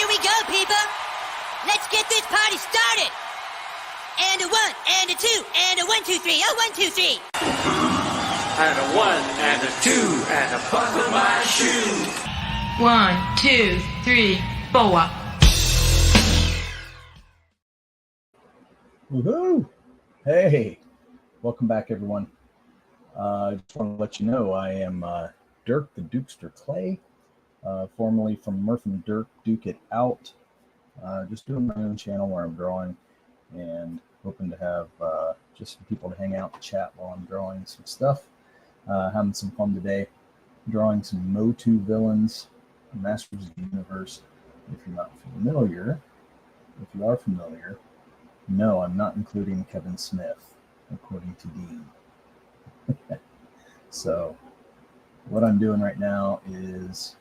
Here we go, people. Let's get this party started. And a 1, and a 2, and a 1, 2, 3. Oh, 1, 2, 3. And a 1, and a 2, and a buckle my shoe. 1, 2, 3, 4. Woohoo! Hey, welcome back, everyone. I just want to let you know I am Dirk the Dukester Clay, formerly from Murph and Dirk Duke It Out. Just doing my own channel where I'm drawing and hoping to have just some people to hang out and chat while I'm drawing some stuff. Having some fun today, drawing some MOTU villains, Masters of the Universe. If you're not familiar, if you are familiar, no, I'm not including Kevin Smith, according to Dean. So what I'm doing right now is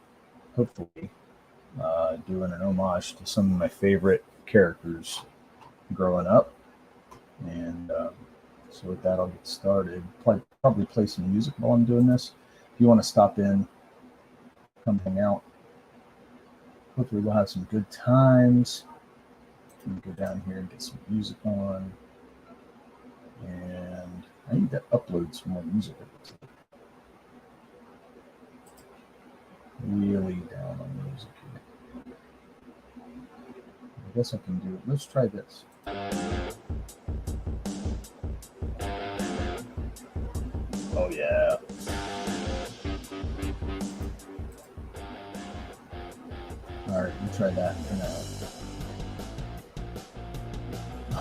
hopefully doing an homage to some of my favorite characters growing up. And so with that, I'll get started. Probably play some music while I'm doing this. If you want to stop in, come hang out. Hopefully we'll have some good times. Let me go down here and get some music on. And I need to upload some more music. Really down on music here. I guess I can do it. Let's try this. Oh yeah. All right, we'll try that for now.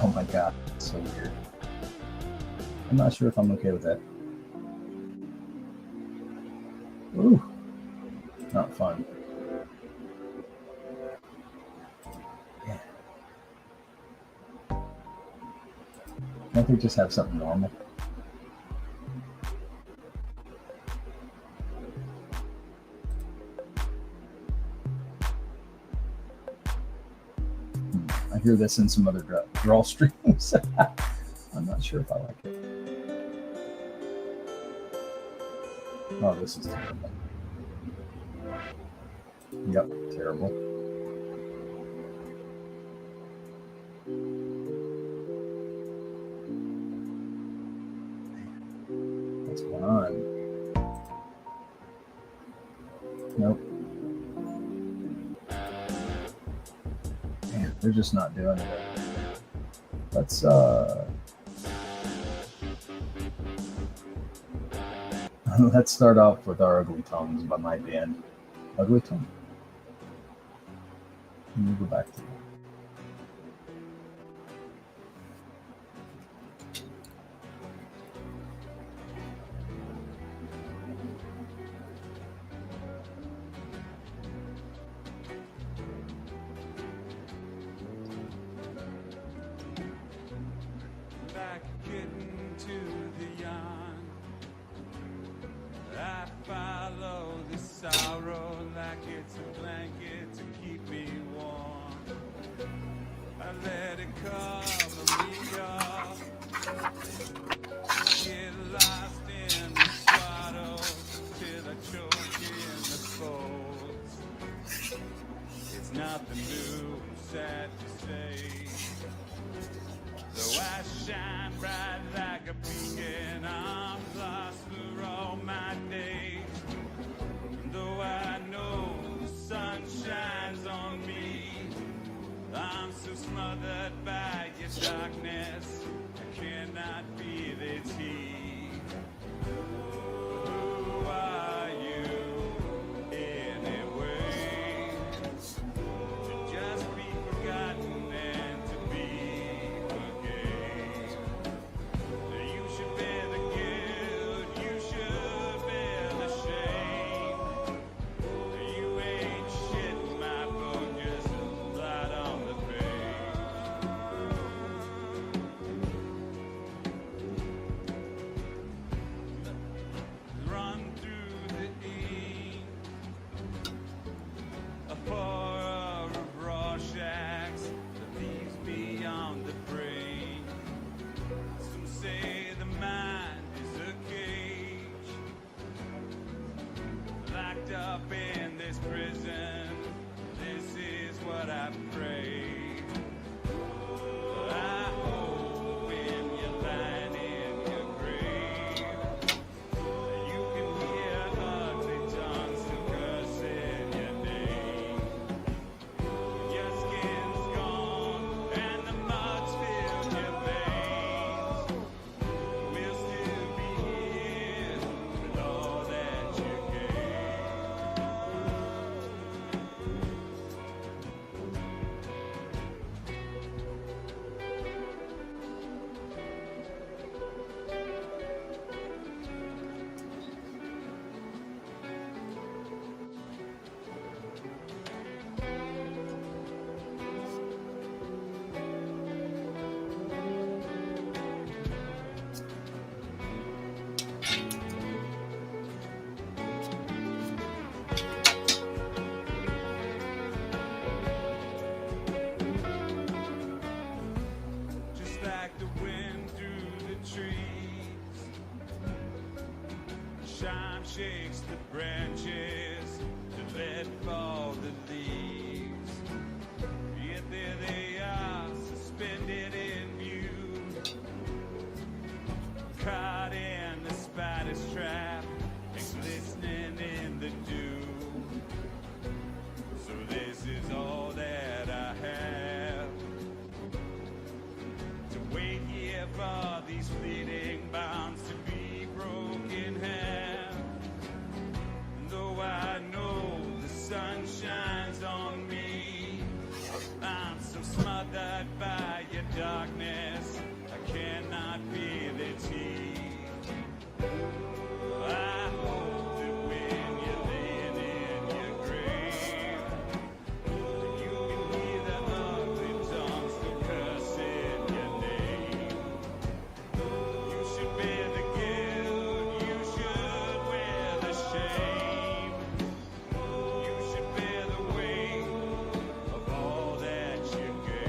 Oh my god, it's so weird. I'm not sure if I'm okay with that. Ooh, not fun. Yeah. Can't they just have something normal? I hear this in some other draw streams. I'm not sure if I like it. Oh, this is terrible. Yep, terrible. What's going on? Nope. Man, they're just not doing it. Let's let's start off with our Ugly Tones by my band, Ugly Tone. Let me go back to that. Back getting to the yawn. I follow the sorrow like it's a blanket to keep me warm. I let it cover me up. Get lost in the swallows till I choke in the folds. It's nothing new, sad to say. Though I shine bright like a beacon, I'm lost for all my days. And though I know the sun shines on me, I'm so smothered by your darkness, I cannot feel its heat. Who are you anyway? To just be forgotten and to be forgave. You should bear the guilt, you should bear the shame. You ain't shit, my book, just blood on the page. Run through the ink, a horror of Rorschachs that leaves me on the brink. Some say the mind is a cage, locked up in this prison, this this is what I pray. I hope when you're lying in your grave, you can hear ugly tongues still cursing your name. Your skin's gone and the mud's filled your veins. We'll still be here with all that you gave. Just like the wind through the trees, shine shakes the branches to let fall the leaves. Yet there they are, suspended in view, caught in the spider's trap and glistening in the dew. So this is all that I have, to wait here for these fleeting bonds to be broken half. And though I know the sun shines on me, I'm so smothered by your darkness, I cannot feel its heat. I hope that when you're laying in your grave, you can hear the ugly tongues still cursing your name. You should bear the guilt, you should wear the shame. You should bear the weight of all that you gave.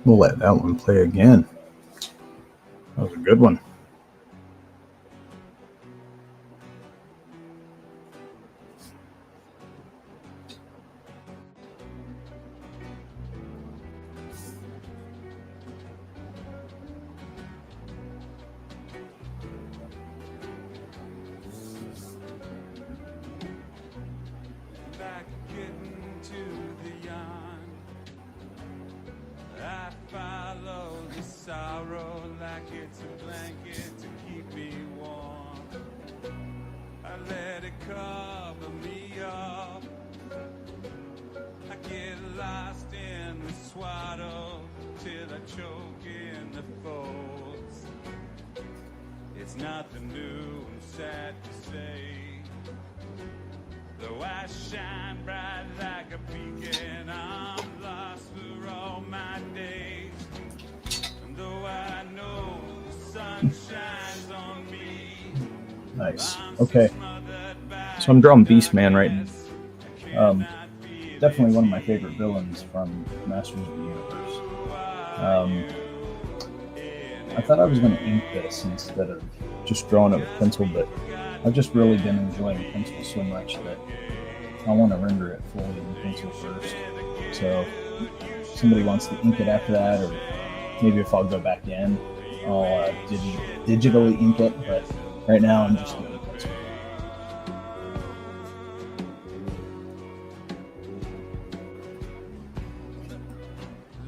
We'll let that one play again. That was a good one. Like getting to the yawn, I follow the sorrow like it's a blanket to keep me warm. I let it cover me up. I get lost in the swaddle till I choke in the folds. It's nothing new, I'm sad to say. Though I shine bright like a beacon, I'm lost for all my days. And though I know the sun shines on me, Nice. Okay. So I'm drawing Beastman right now. Definitely one of my favorite villains from Masters of the Universe. I thought I was going to ink this instead of just drawing it with pencil, but I've just really been enjoying pencil so much that I want to render it fully in pencil first. So if somebody wants to ink it after that, or maybe if I'll go back in, I'll digitally ink it, but right now I'm just doing pencil.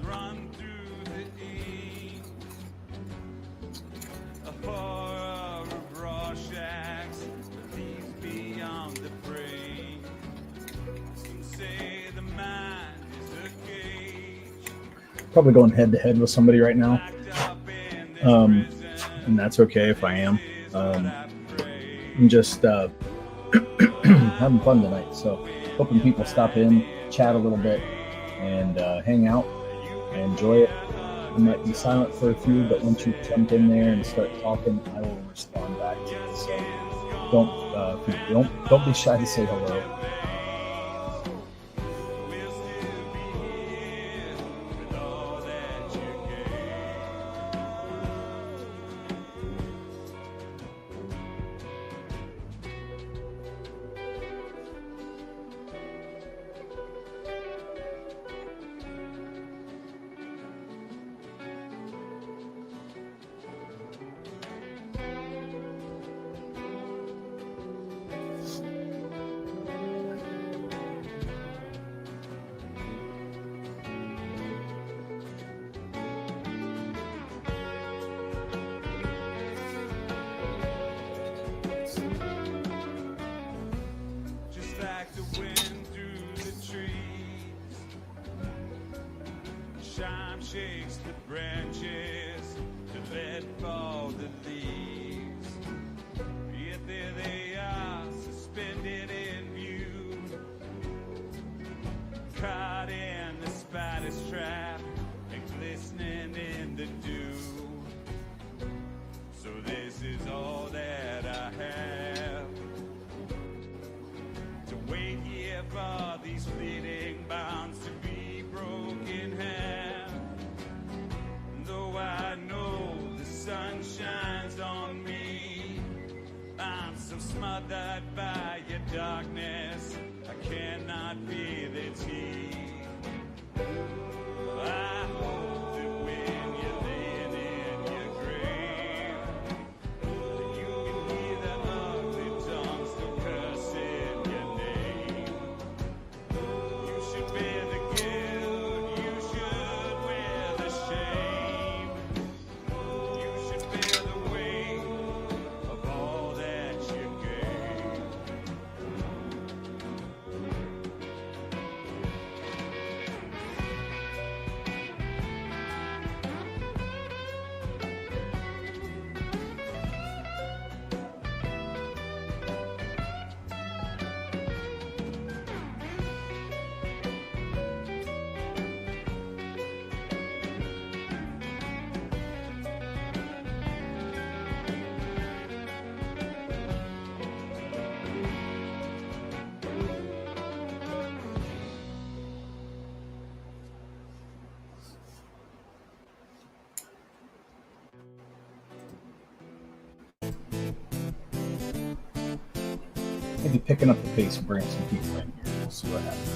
run through the ink, a horror of Rorschachs that leaves beyond the brain. Some say the mind is a cage, Probably going head to head with somebody right now. locked up in And that's okay if I am. I'm just having fun tonight, so hoping people stop in, chat a little bit, and hang out and enjoy it. I might be silent for a few, but once you jump in there and start talking, I will respond back to you. So don't be shy to say hello. Shakes the branches to let fall the leaves. Yet there they are, suspended in view, caught in the spider's trap and glistening in the dew. So this is all that I have, to wait here for these fleeting bonds to be broken half. Though I know the sun shines on me, I'm so smothered by your darkness, I cannot feel its heat. I hope that when you're laying in your grave, that you can hear the ugly tongue still cursing your name. You should bear the guilt, you should wear the shame. You should bear the weight of all that you gave. Maybe picking up the pace and bringing some people in here. We'll see what happens.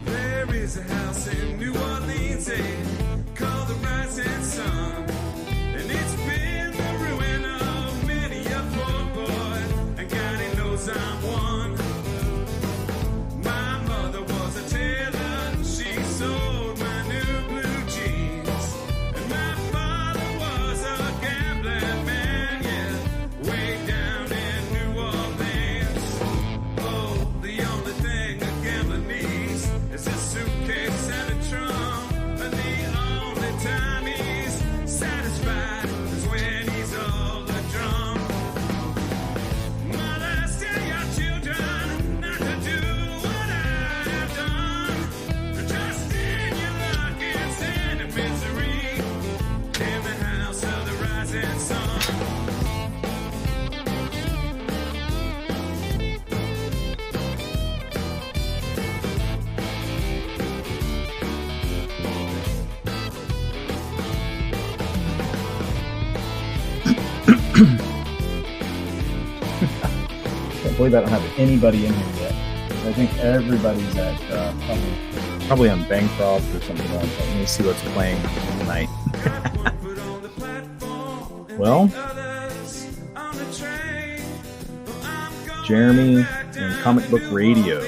There is a house in New Orleans, called the Rising Sun. And it's been the ruin of many a poor boy, and God he knows I'm one. My mother was a tailor, she sewed my new blue jeans. And my father was a gambling man, yeah, way down in New Orleans. Oh, the only thing a gambler needs is a suitcase and a trunk, and the only time he's satisfied is when he's all drunk. Mothers, tell your children not to do what I have done. Trust in your luck and stand in misery in the house of the rising sun. Can't believe I don't have anybody in here yet. I think everybody's at probably on Bancroft or something like that. Let me see what's playing tonight. Well, Jeremy and Comic Book Radio.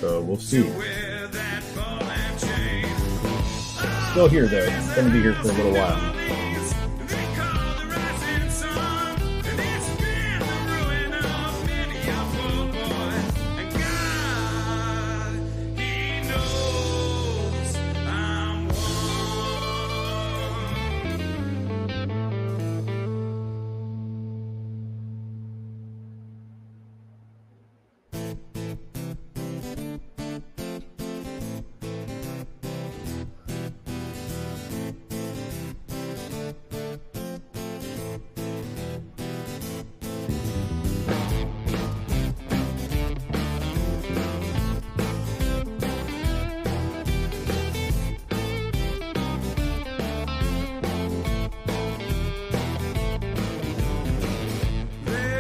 So we'll see. Where that ball and chain still here though. It's going to be here for a little while.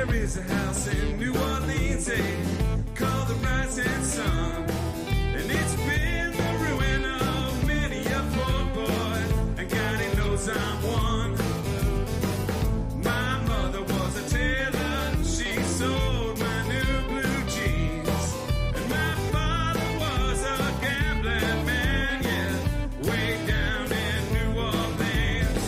There's a house in New Orleans, called the Rising Sun, and it's been the ruin of many a poor boy, and God, he knows I'm one. My mother was a tailor, she sold my new blue jeans, and my father was a gambling man, yeah, way down in New Orleans.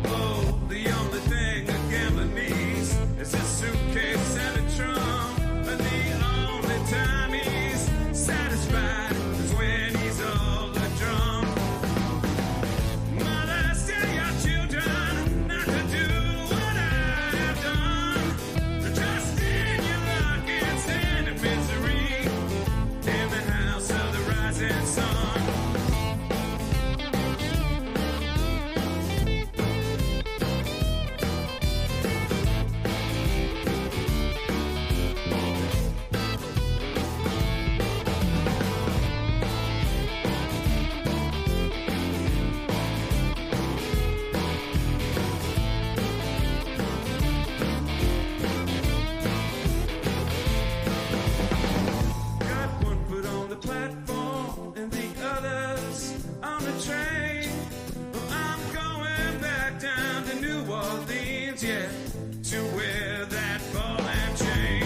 Oh, the only thing a gambler needs is a suitcase and a trunk, and the only time he's satisfied is when he's all drunk. Mothers, tell your children not to do what I have done. Trust in your luck and stand in misery in the house of the rising sun. Got one foot on the platform and the others on the train. Well, I'm going back down to New Orleans, yeah, to wear that ball and chain.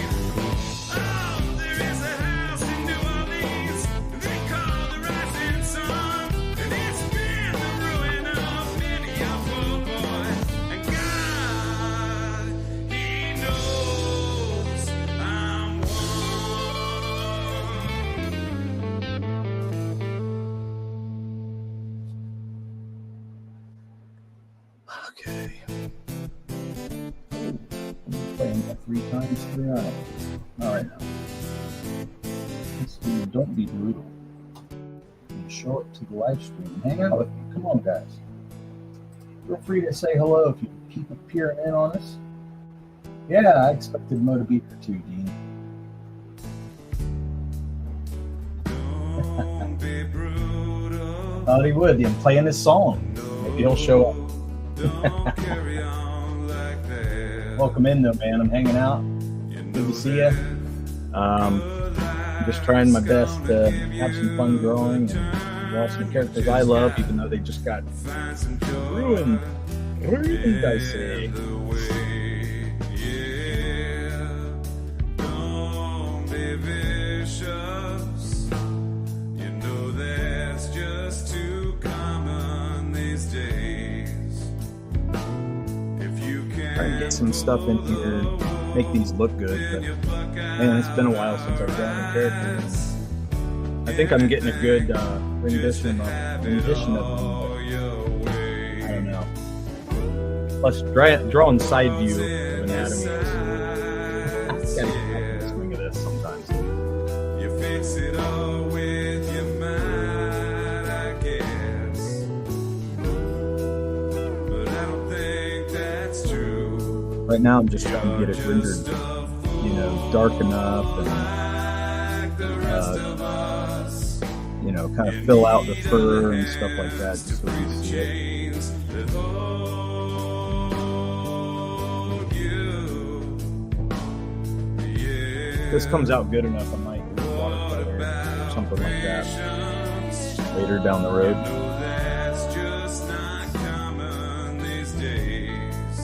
Oh, there is a house in New Orleans they call the Rising Sun, and it's been the ruin of many a poor boy. And God, he knows I'm one. Okay. Playing that 3 times throughout. All right now. Let's do Don't Be Brutal. And show it to the live stream. Hang out with me. Come on, guys. Feel free to say hello if you keep appearing in on us. Yeah, I expected Mo to be here too, Dean. Don't be brutal. Thought he would. I'm playing his song. Maybe he'll show up. Don't carry on like that. Welcome in, though, man. I'm hanging out. Good to see you. Just trying my best to have some fun drawing and draw some characters I love, even though they just got ruined. Ruined, I say. Don't be vicious. You know that's just too common these days. If you can Trying to get some stuff in here, make these look good, but man, it's been a while since I've drawn a character. I think I'm getting a good rendition of them, but I don't know. Plus, drawing side view of anatomy is gotta get back in the swing of this sometimes. you fix it all with your mind, I guess. But I don't think that's true. Right now, I'm just trying to get it rendered, dark enough and kind of fill out the fur and stuff like that, just so you see it. If this comes out good enough, I might do watercolor or something like that later down the road. That's just not common these days.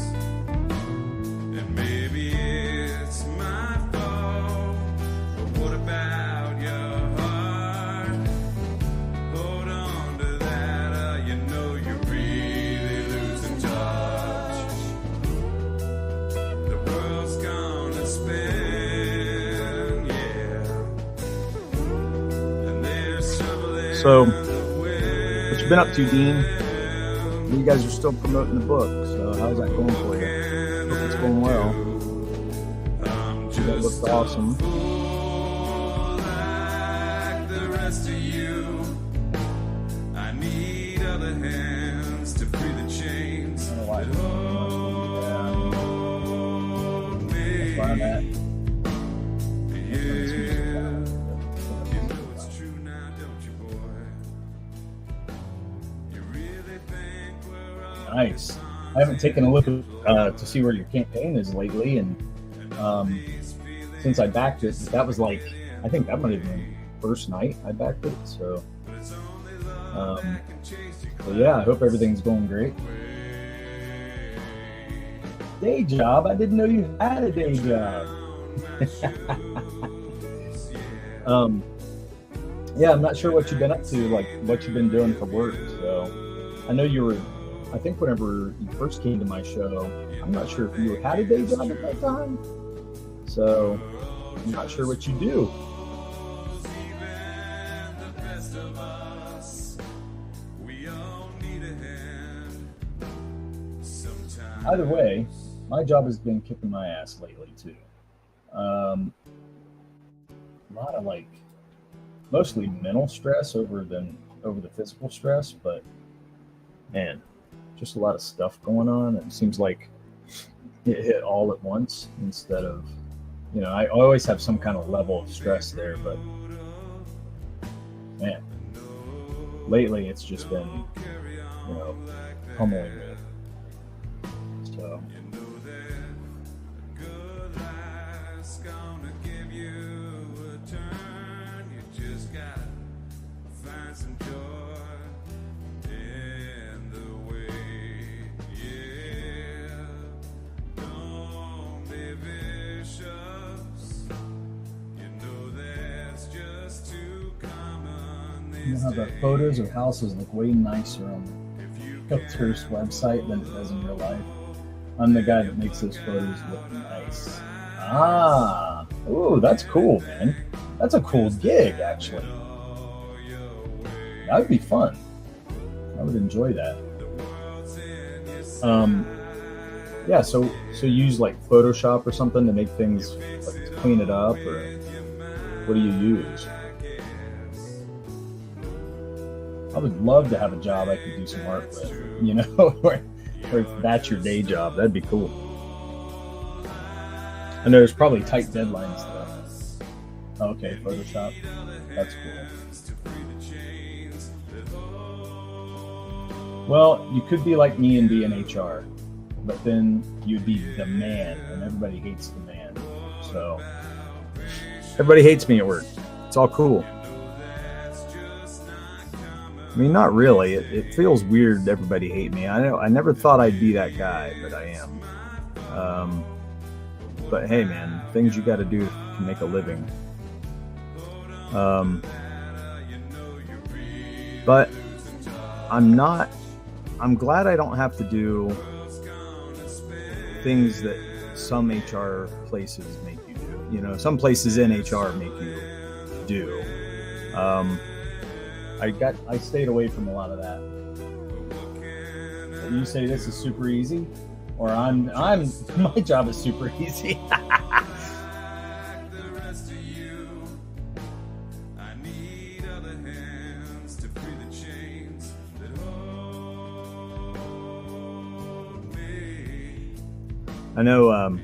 And maybe it's my fault. But what about your heart? Hold on to that, So, what you been up to, Dean? You guys are still promoting the book, so how's that going for you? Hope it's going well. That looked awesome. Like the rest of you, I need other hands to free the chains. I don't know why. That's where I'm at. It's true now, don't you, boy? You really think we're all Nice. I haven't taken a look to see where your campaign is lately, and since I backed it, that was like, I think that might have been the first night I backed it. So, yeah, I hope everything's going great. Day job? I didn't know you had a day job. Yeah, I'm not sure what you've been up to, like what you've been doing for work. So, I know you were. I think whenever you first came to my show, I'm not sure if you had a day job at that time. So, I'm not sure what you do. Either way, my job has been kicking my ass lately too. A lot of like, mostly mental stress over the physical stress, but man, just a lot of stuff going on. It seems like it hit all at once instead of, I always have some kind of level of stress there, but man, lately it's just been, pummeling me. So. How the photos of houses look way nicer on Skeletor's website than it does in real life. I'm the guy that makes those photos look nice. Ah, ooh, that's cool, man. That's a cool gig, actually. That would be fun. I would enjoy that. Yeah. So you use like Photoshop or something to make things, like to clean it up, or what do you use? I would love to have a job I could do some art with, or if that's your day job, that'd be cool. I know there's probably tight deadlines though. Okay, Photoshop. That's cool. Well, you could be like me and be in HR, but then you'd be the man, and everybody hates the man. So everybody hates me at work. It's all cool. I mean, not really. It feels weird. Everybody hate me. I know. I never thought I'd be that guy, but I am. But hey, man, things you got to do to make a living. But I'm glad I don't have to do things that some HR places make you do. Some places in HR make you do. I stayed away from a lot of that. You say this is super easy, or my job is super easy. I know,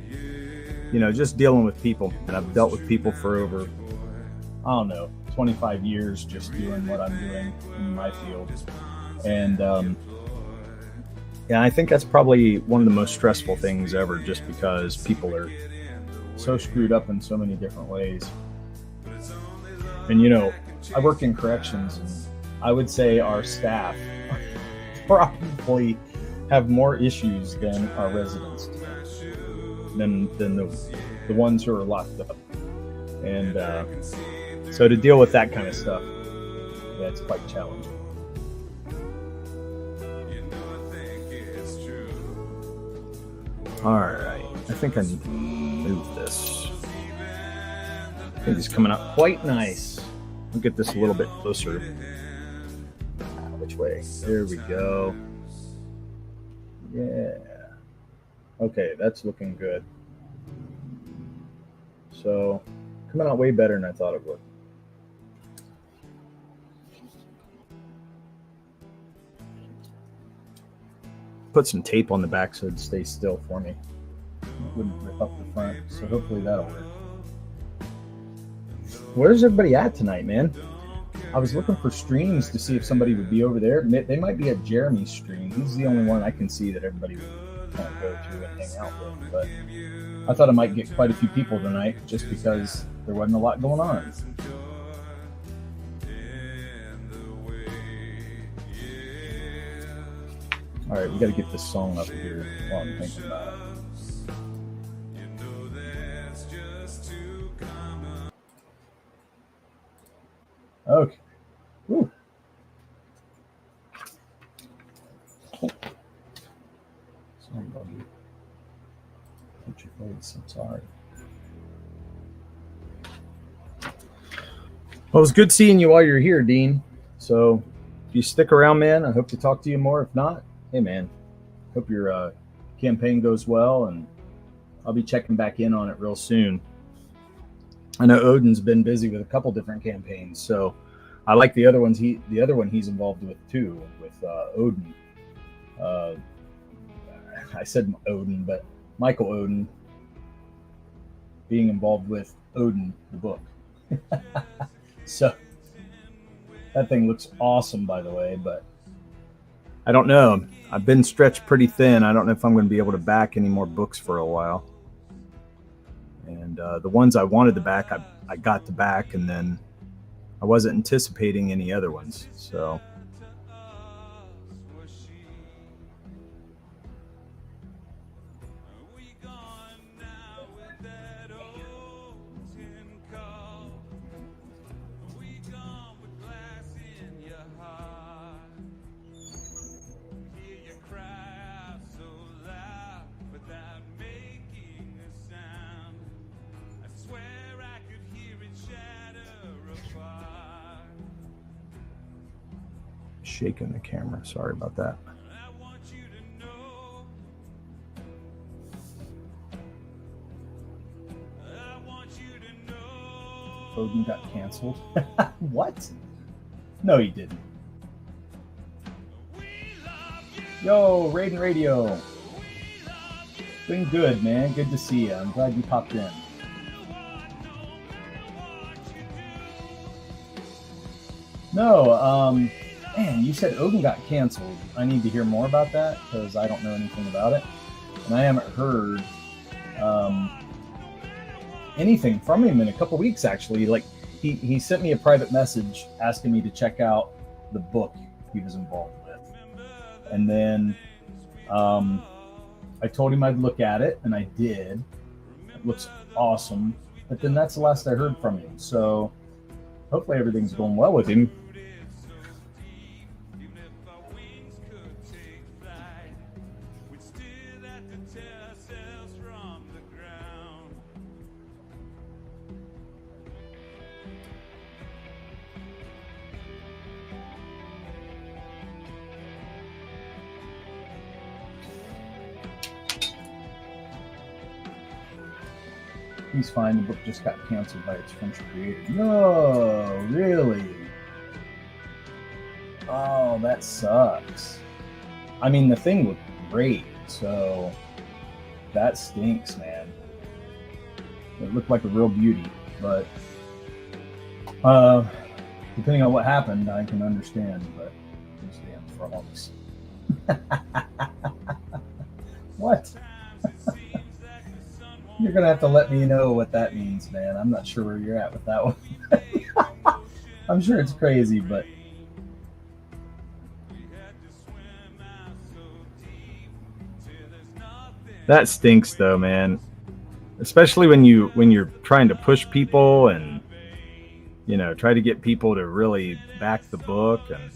just dealing with people, and I've dealt with people for over, 25 years just doing what I'm doing in my field. And I think that's probably one of the most stressful things ever, just because people are so screwed up in so many different ways. And I work in corrections, and I would say our staff probably have more issues than our residents do, than the ones who are locked up. And so to deal with that kind of stuff, that's quite challenging. All right, I think I need to move this. I think it's coming out quite nice. I'll get this a little bit closer. which way? There we go. Yeah. Okay, that's looking good. So, coming out way better than I thought it would. Put some tape on the back so it'd stay still for me. It wouldn't rip up the front, so hopefully that'll work. Where's everybody at tonight, man? I was looking for streams to see if somebody would be over there. They might be at Jeremy's stream. He's the only one I can see that everybody would kind of go to and hang out with. But I thought I might get quite a few people tonight just because there wasn't a lot going on. All right, we got to get this song up here while I'm thinking about it. Okay. Woo. Somebody put your face. I'm sorry. Well, it was good seeing you while you're here, Dean. So if you stick around, man, I hope to talk to you more. If not, hey, man, hope your campaign goes well, and I'll be checking back in on it real soon. I know Odin's been busy with a couple different campaigns, so I like the other ones. The other one he's involved with too, with Odin. I said Odin, but Michael Odin being involved with Odin, the book. So that thing looks awesome, by the way, but I don't know. I've been stretched pretty thin. I don't know if I'm going to be able to back any more books for a while. And the ones I wanted to back, I got to back, and then I wasn't anticipating any other ones. So shaking the camera. Sorry about that. Odin got canceled. What? No, he didn't. Yo, Raiden Radio. Been good, man. Good to see you. I'm glad you popped in. No, man, you said Odin got canceled. I need to hear more about that because I don't know anything about it. And I haven't heard anything from him in a couple weeks, actually. Like, he sent me a private message asking me to check out the book he was involved with. And then I told him I'd look at it, and I did. It looks awesome. But then that's the last I heard from him. So hopefully everything's going well with him. He's fine. The book just got canceled by its French creator. No, really? Oh, that sucks. I mean, the thing looked great, so that stinks, man. It looked like a real beauty, but depending on what happened, I can understand, but those damn frogs. What? You're going to have to let me know what that means, man. I'm not sure where you're at with that one. I'm sure it's crazy, but that stinks though, man. Especially when you're trying to push people and, you know, try to get people to really back the book, and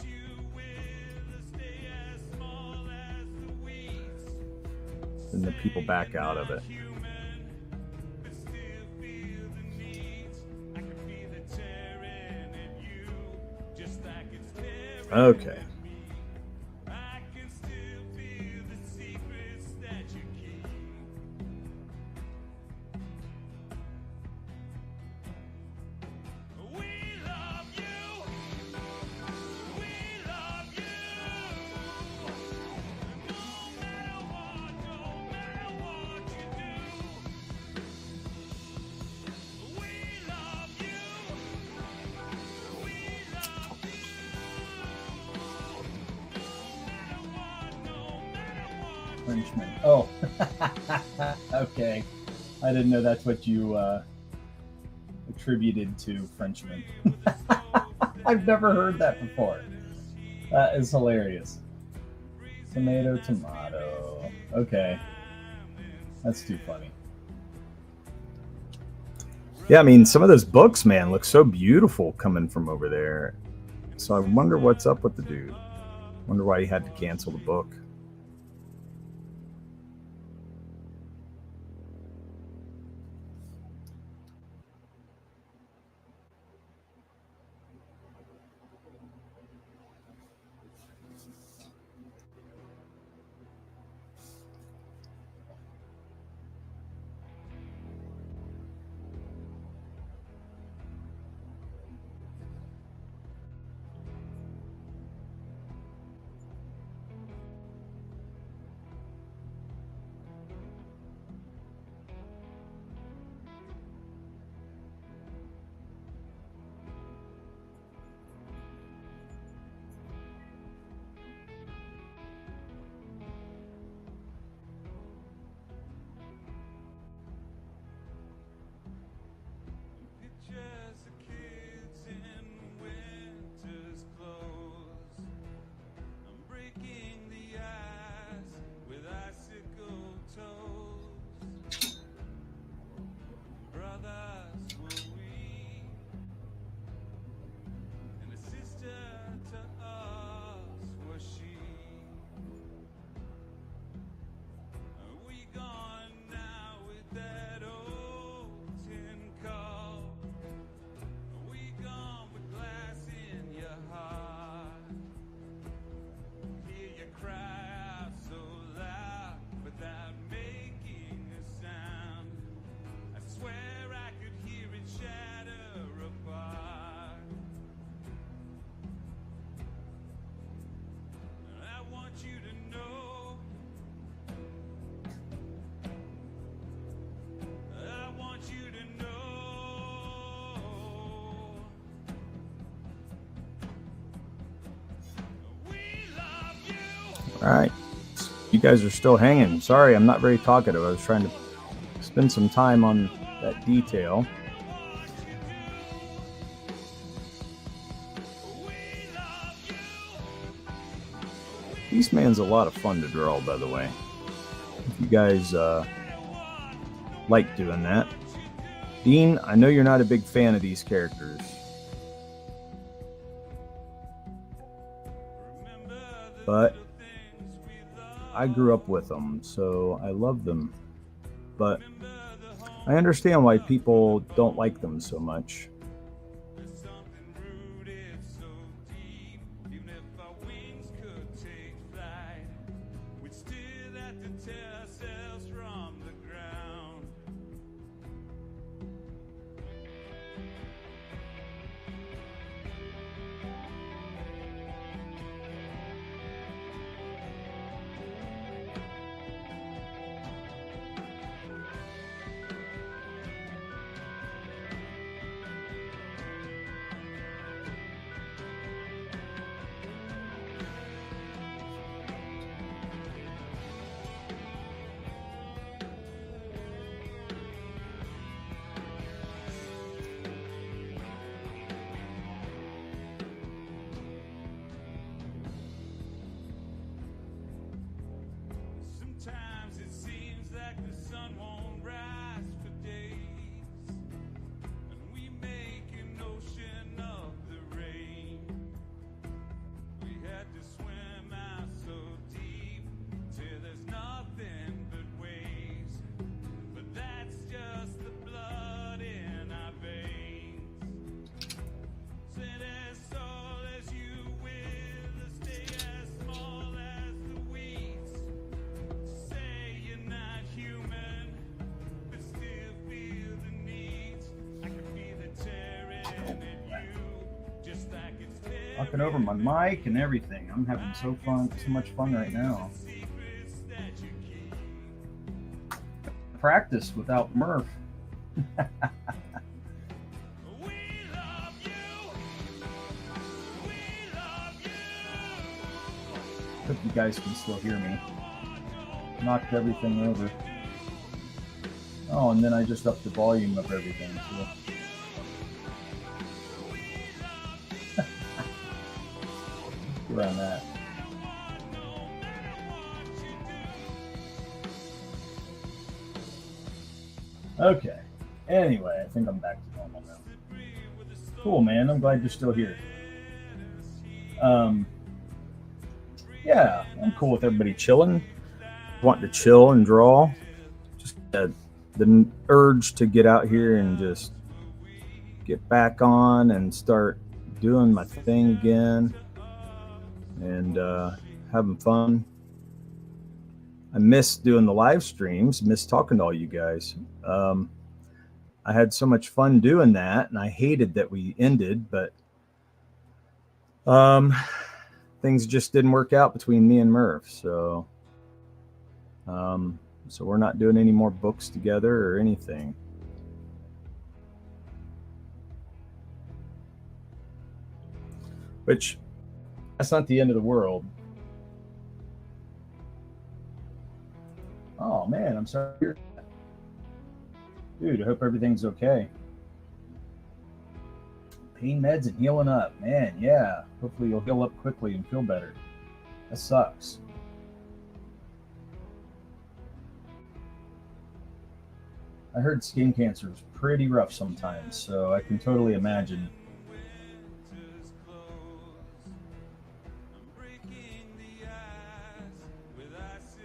then the people back out of it. Okay. Frenchman. Oh, okay. I didn't know that's what you attributed to Frenchman. I've never heard that before. That is hilarious. Tomato, tomato. Okay. That's too funny. Yeah, I mean, some of those books, man, look so beautiful coming from over there. So I wonder what's up with the dude. Wonder why he had to cancel the book. Pictures of kids in winter's clothes. I'm breaking the ice with icicle toes. Brothers were we, and a sister to us was she. Are we gone now with that old tin cup? Are we gone with glass in your heart? Hear you cry out so loud without making a sound. I swear I could hear it shatter apart. I want you to know. I want you to know. We love you. All right. You guys are still hanging. Sorry, I'm not very talkative. I was trying to spend some time on that detail. Beastman's a lot of fun to draw, by the way. If you guys like doing that. Dean, I know you're not a big fan of these characters. But I grew up with them, so I love them. But I understand why people don't like them so much. There's something rooted so deep, even if our wings could take flight, we'd still have to tear ourselves from the ground. Sometimes it seems like the sun won't rise for days, and we make an ocean of the rain. We had to swim out so deep till there's nothing but waves, but that's just the blood in our veins. Sit as tall as you will, stay as small as the weeds. Say you're not human, but still feel the needs. I can feel it tearing at you, just like it's tearing Talking over my mic and everything. I'm having so much fun right now. secrets that you keep. Practice without Murph. We love you. We love you. Hope you guys can still hear me. knocked everything over. Oh, and then I just upped the volume of everything too. Around that. Okay. Anyway, I think I'm back to normal now. Cool, man. I'm glad you're still here. Yeah, I'm cool with everybody chilling. Wanting to chill and draw. Just the urge to get out here and just get back on and start doing my thing again. And having fun. I miss doing the live streams, miss talking to all you guys. I had so much fun doing that, and I hated that we ended, but things just didn't work out between me and Murph. So we're not doing any more books together or anything. Which, that's not the end of the world. Oh man, I'm sorry to hear that. Dude, I hope everything's okay. Pain meds and healing up. Man, yeah. Hopefully you'll heal up quickly and feel better. That sucks. I heard skin cancer is pretty rough sometimes, so I can totally imagine.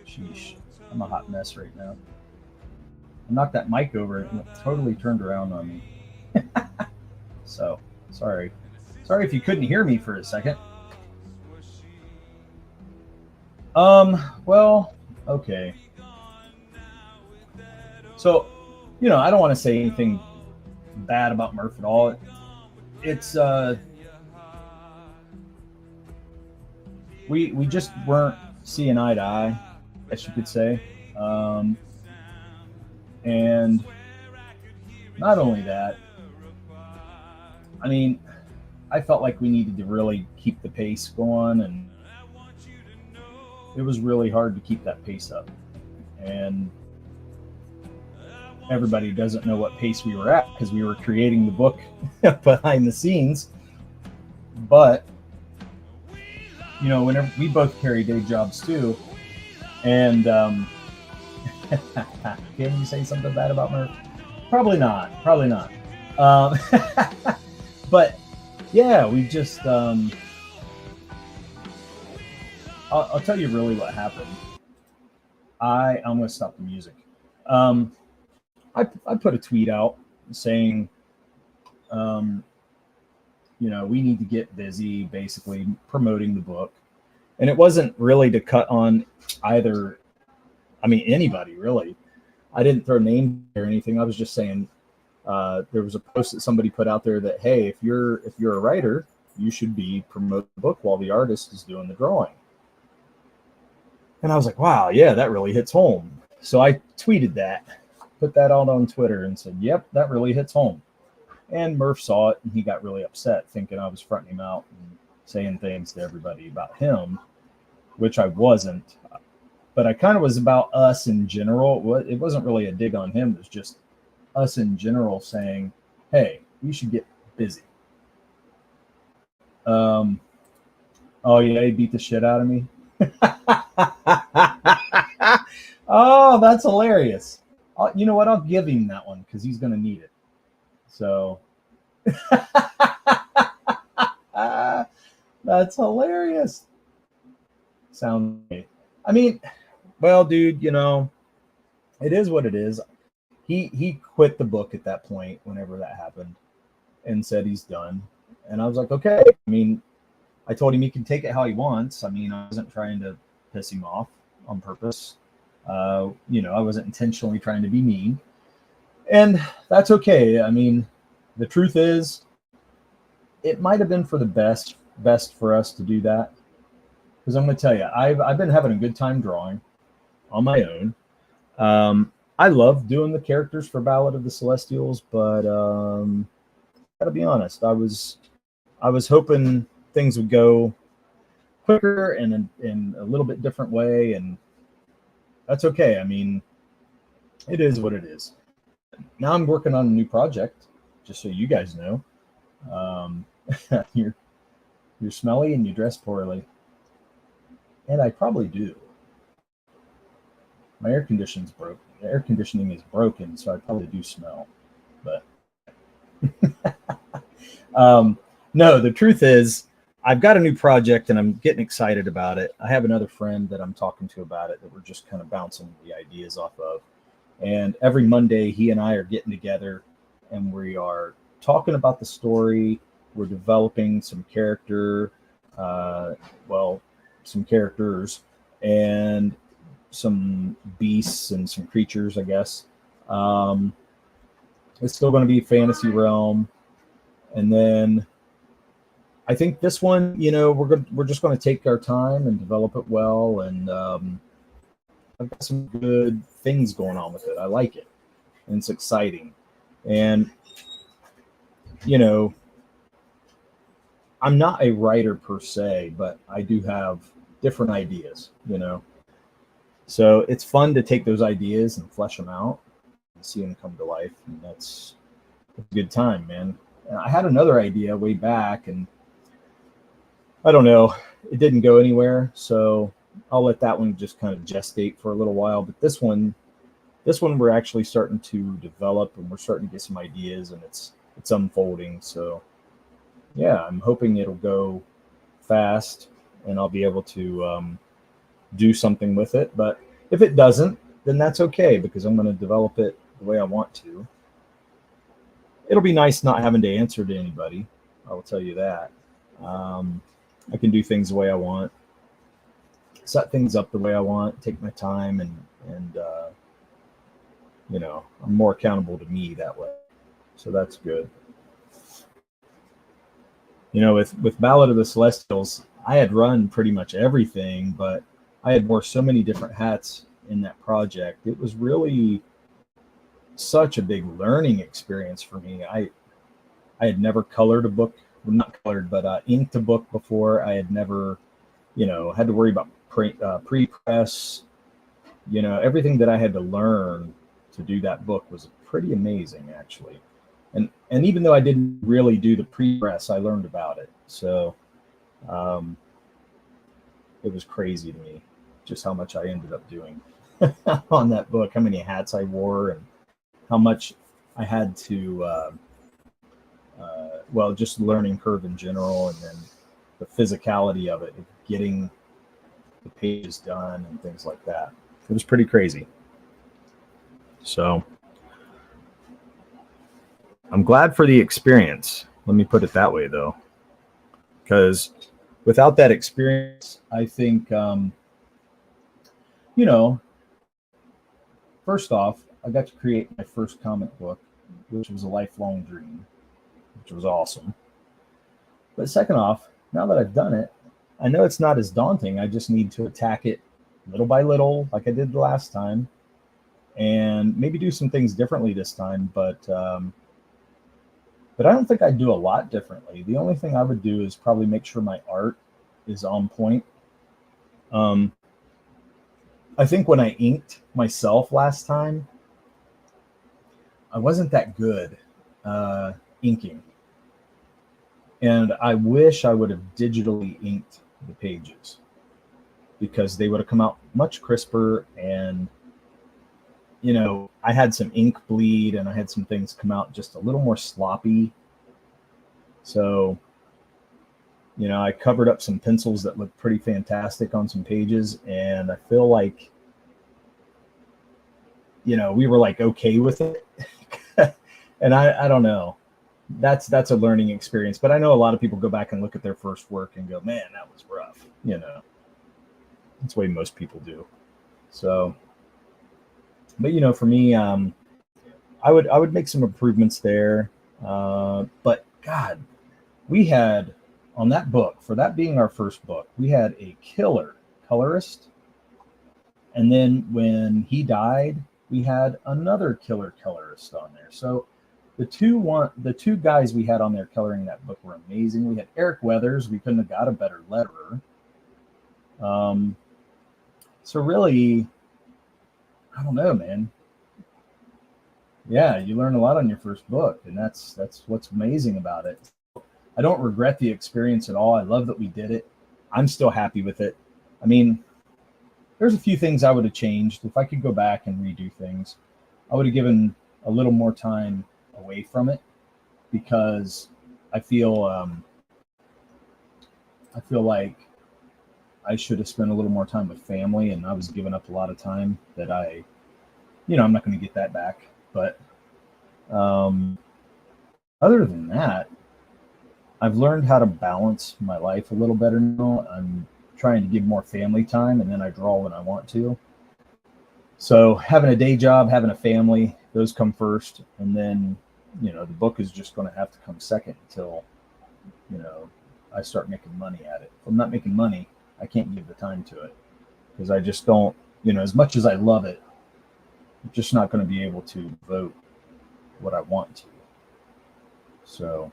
Sheesh. I'm a hot mess right now. I knocked that mic over and it totally turned around on me. So, sorry. Sorry if you couldn't hear me for a second. Well, okay. So, I don't want to say anything bad about Murph at all. It's, we just weren't seeing eye to eye, as you could say. And not only that, I mean, I felt like we needed to really keep the pace going, and it was really hard to keep that pace up. And everybody doesn't know what pace we were at because we were creating the book behind the scenes. But, whenever we both carry day jobs too, and can you say something bad about Murph? Probably not. But yeah, we just I'll tell you really what happened. I'm going to stop the music. I put a tweet out saying, we need to get busy, basically promoting the book. And it wasn't really to cut on anybody really. I didn't throw names or anything. I was just saying, there was a post that somebody put out there that, hey, if you're a writer, you should be promoting the book while the artist is doing the drawing. And I was like, wow, yeah, that really hits home. So I tweeted that, put that out on Twitter and said, yep, that really hits home. And Murph saw it and he got really upset, thinking I was fronting him out and saying things to everybody about him, which I wasn't. But I kind of was about us in general. It wasn't really a dig on him. It was just us in general saying, hey, we should get busy. Oh, yeah, he beat the shit out of me. Oh, that's hilarious. You know what? I'll give him that one because he's going to need it. So that's hilarious. Sounds great. Well, dude, it is what it is. He quit the book at that point, whenever that happened, and said he's done. And I was like, okay. I told him he can take it how he wants. I wasn't trying to piss him off on purpose. I wasn't intentionally trying to be mean. And that's okay. The truth is, it might have been for the best for us to do that. Because I'm going to tell you, I've been having a good time drawing on my own. I love doing the characters for Ballad of the Celestials, but gotta be honest, I was hoping things would go quicker and in a little bit different way, and that's okay. I mean, it is what it is. Now I'm working on a new project, just so you guys know. You're smelly and you dress poorly. And I probably do. My air conditioning's broken. The air conditioning is broken, so I probably do smell. But no, the truth is, I've got a new project and I'm getting excited about it. I have another friend that I'm talking to about it that we're just kind of bouncing the ideas off of. And every Monday, he and I are getting together and we are talking about the story. We're developing some character, some characters and some beasts and some creatures, I guess. It's still going to be fantasy realm. And then I think this one, we're just going to take our time and develop it well. And I've got some good things going on with it. I like it. And it's exciting. And, I'm not a writer per se, but I do have different ideas, So it's fun to take those ideas and flesh them out and see them come to life. And that's a good time, man. And I had another idea way back and I don't know, it didn't go anywhere. So I'll let that one just kind of gestate for a little while. But this one we're actually starting to develop and we're starting to get some ideas and it's unfolding. So yeah, I'm hoping it'll go fast and I'll be able to do something with it. But if it doesn't, then that's okay because I'm going to develop it the way I want to. It'll be nice not having to answer to anybody. I will tell you that. I can do things the way I want, set things up the way I want, take my time, and I'm more accountable to me that way. So that's good. With Ballad of the Celestials, I had run pretty much everything, but I had wore so many different hats in that project. It was really such a big learning experience for me. I had never colored a book, well, not colored, but inked a book before. I had never, had to worry about pre-press. Everything that I had to learn to do that book was pretty amazing, actually. And even though I didn't really do the pre-press, I learned about it. So it was crazy to me just how much I ended up doing on that book, how many hats I wore and how much I had to, just learning curve in general and then the physicality of it, getting the pages done and things like that. It was pretty crazy. So I'm glad for the experience. Let me put it that way, though, because without that experience, I think, first off, I got to create my first comic book, which was a lifelong dream, which was awesome. But second off, now that I've done it, I know it's not as daunting. I just need to attack it little by little, like I did the last time, and maybe do some things differently this time. But I don't think I'd do a lot differently. The only thing I would do is probably make sure my art is on point. I think when I inked myself last time, I wasn't that good inking. And I wish I would have digitally inked the pages because they would have come out much crisper. And, I had some ink bleed and I had some things come out just a little more sloppy. So, I covered up some pencils that looked pretty fantastic on some pages. And I feel like, we were like, okay with it. And I don't know. That's a learning experience. But I know a lot of people go back and look at their first work and go, man, that was rough. That's the way most people do. So, but for me, I would make some improvements there. But God, we had on that book, for that being our first book, we had a killer colorist. And then when he died, we had another killer colorist on there. So the two guys we had on there coloring that book were amazing. We had Eric Weathers. We couldn't have got a better letterer. So really, I don't know, man. Yeah, you learn a lot on your first book, and that's what's amazing about it. I don't regret the experience at all. I love that we did it. I'm still happy with it. I mean, there's a few things I would have changed. If I could go back and redo things, I would have given a little more time away from it, because I feel like I should have spent a little more time with family, and I was giving up a lot of time that I'm not going to get that back. But other than that, I've learned how to balance my life a little better now. I'm trying to give more family time, and then I draw when I want to. So having a day job, having a family, those come first, and then the book is just going to have to come second until I start making money at it. If I'm not making money, I can't give the time to it, because I just don't, as much as I love it, I'm just not going to be able to devote what I want to. So,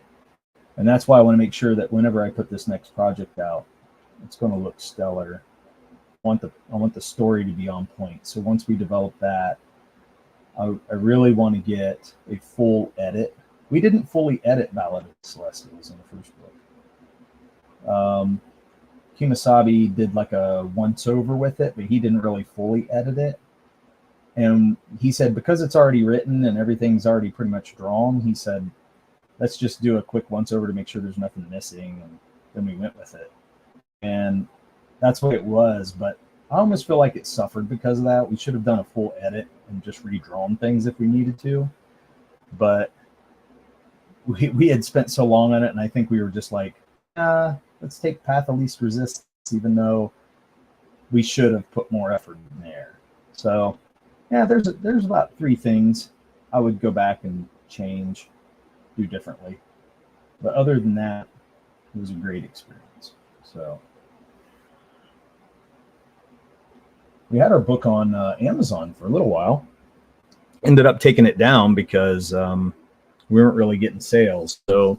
and that's why I want to make sure that whenever I put this next project out, it's going to look stellar. I want the story to be on point. So once we develop that, I really want to get a full edit. We didn't fully edit Ballad of the Celestials in the first book. Kemosabe did like a once over with it, but he didn't really fully edit it. And he said, because it's already written and everything's already pretty much drawn, he said, let's just do a quick once over to make sure there's nothing missing. And then we went with it. And that's what it was. But I almost feel like it suffered because of that. We should have done a full edit and just redrawn things if we needed to. But we had spent so long on it, and I think we were just like, let's take Path of Least Resistance, even though we should have put more effort in there. So, yeah, there's about 3 things I would go back and change, do differently. But other than that, it was a great experience. So we had our book on Amazon for a little while. Ended up taking it down because we weren't really getting sales. So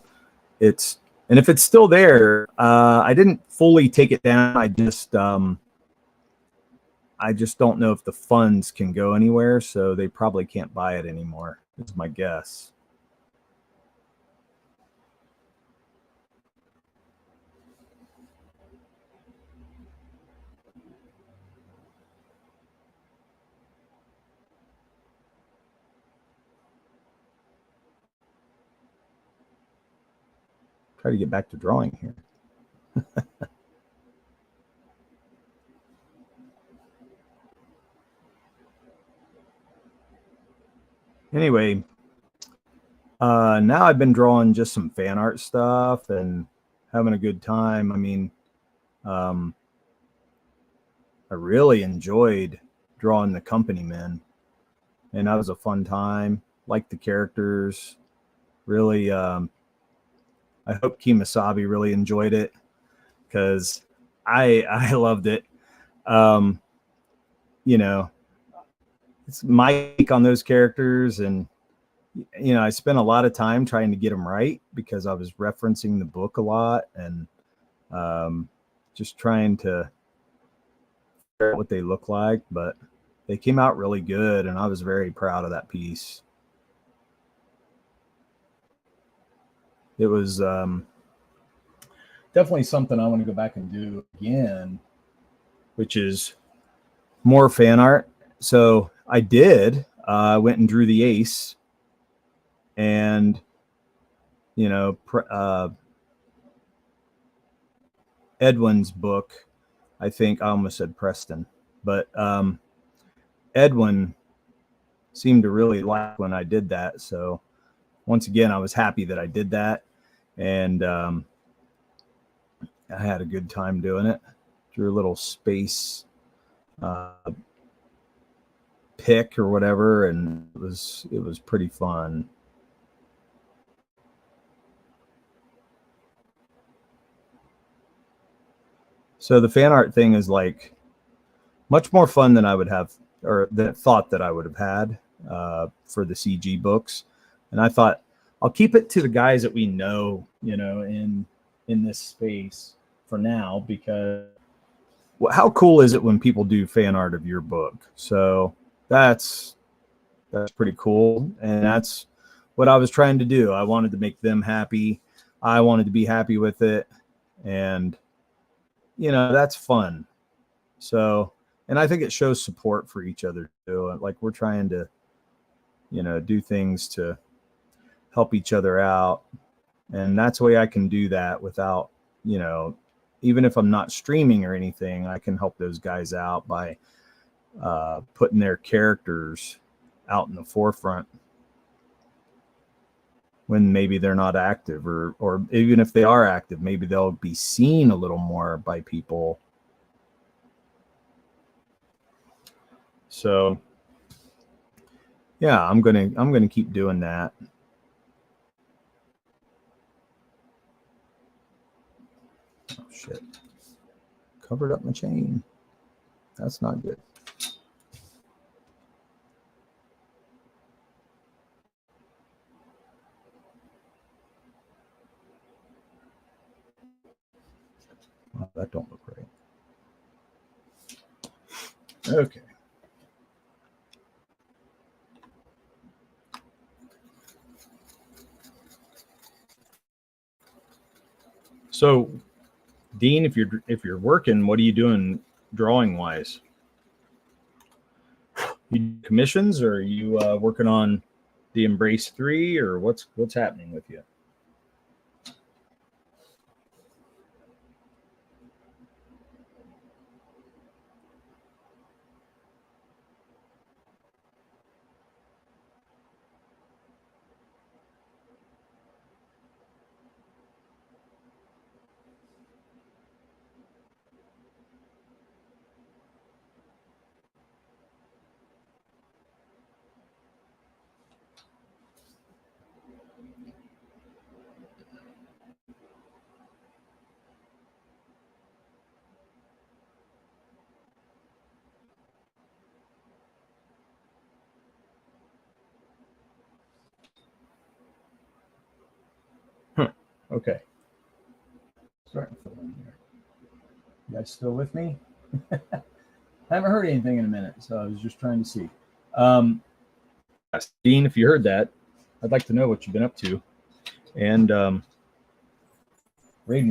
and if it's still there, I didn't fully take it down. I just don't know if the funds can go anywhere, so they probably can't buy it anymore, is my guess. Try to get back to drawing here. Anyway, now I've been drawing just some fan art stuff and having a good time. I mean, I really enjoyed drawing the company men, and that was a fun time. Liked the characters. Really, I hope Kemosabe really enjoyed it, because I loved it. It's Mike on those characters, and I spent a lot of time trying to get them right because I was referencing the book a lot and just trying to figure out what they look like, but they came out really good, and I was very proud of that piece. It was definitely something I want to go back and do again, which is more fan art. So I did. I went and drew the ace, and Edwin's book. I think I almost said Preston, but Edwin seemed to really like when I did that. So once again, I was happy that I did that, and I had a good time doing it. Drew a little space pick or whatever, and it was pretty fun. So the fan art thing is like much more fun than I would have, or than thought that I would have had for the CG books. And I thought I'll keep it to the guys that we know, in this space for now, because how cool is it when people do fan art of your book? So that's pretty cool, and that's what I was trying to do. I wanted to make them happy. I wanted to be happy with it, and that's fun. So, and I think it shows support for each other too. Like we're trying to, do things to help each other out, and that's the way I can do that without, even if I'm not streaming or anything, I can help those guys out by putting their characters out in the forefront when maybe they're not active, or even if they are active, maybe they'll be seen a little more by people. So yeah, I'm gonna keep doing that. Oh shit. Covered up my chain. That's not good. Oh, that don't look right. Okay. So, Dean, if you're working, what are you doing drawing wise? You do commissions, or are you working on the Embrace 3, or what's happening with you? Okay. Starting to fill in here. You guys still with me? I haven't heard anything in a minute, so I was just trying to see. Dean, if you heard that, I'd like to know what you've been up to. And Raiden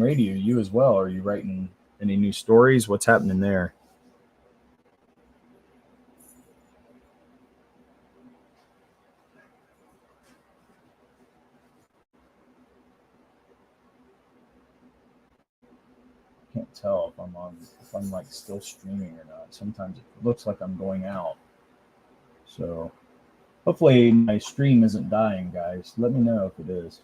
Radio, you as well. Are you writing any new stories? What's happening there? Can't tell if I'm like still streaming or not. Sometimes it looks like I'm going out. So hopefully my stream isn't dying, guys. Let me know if it is.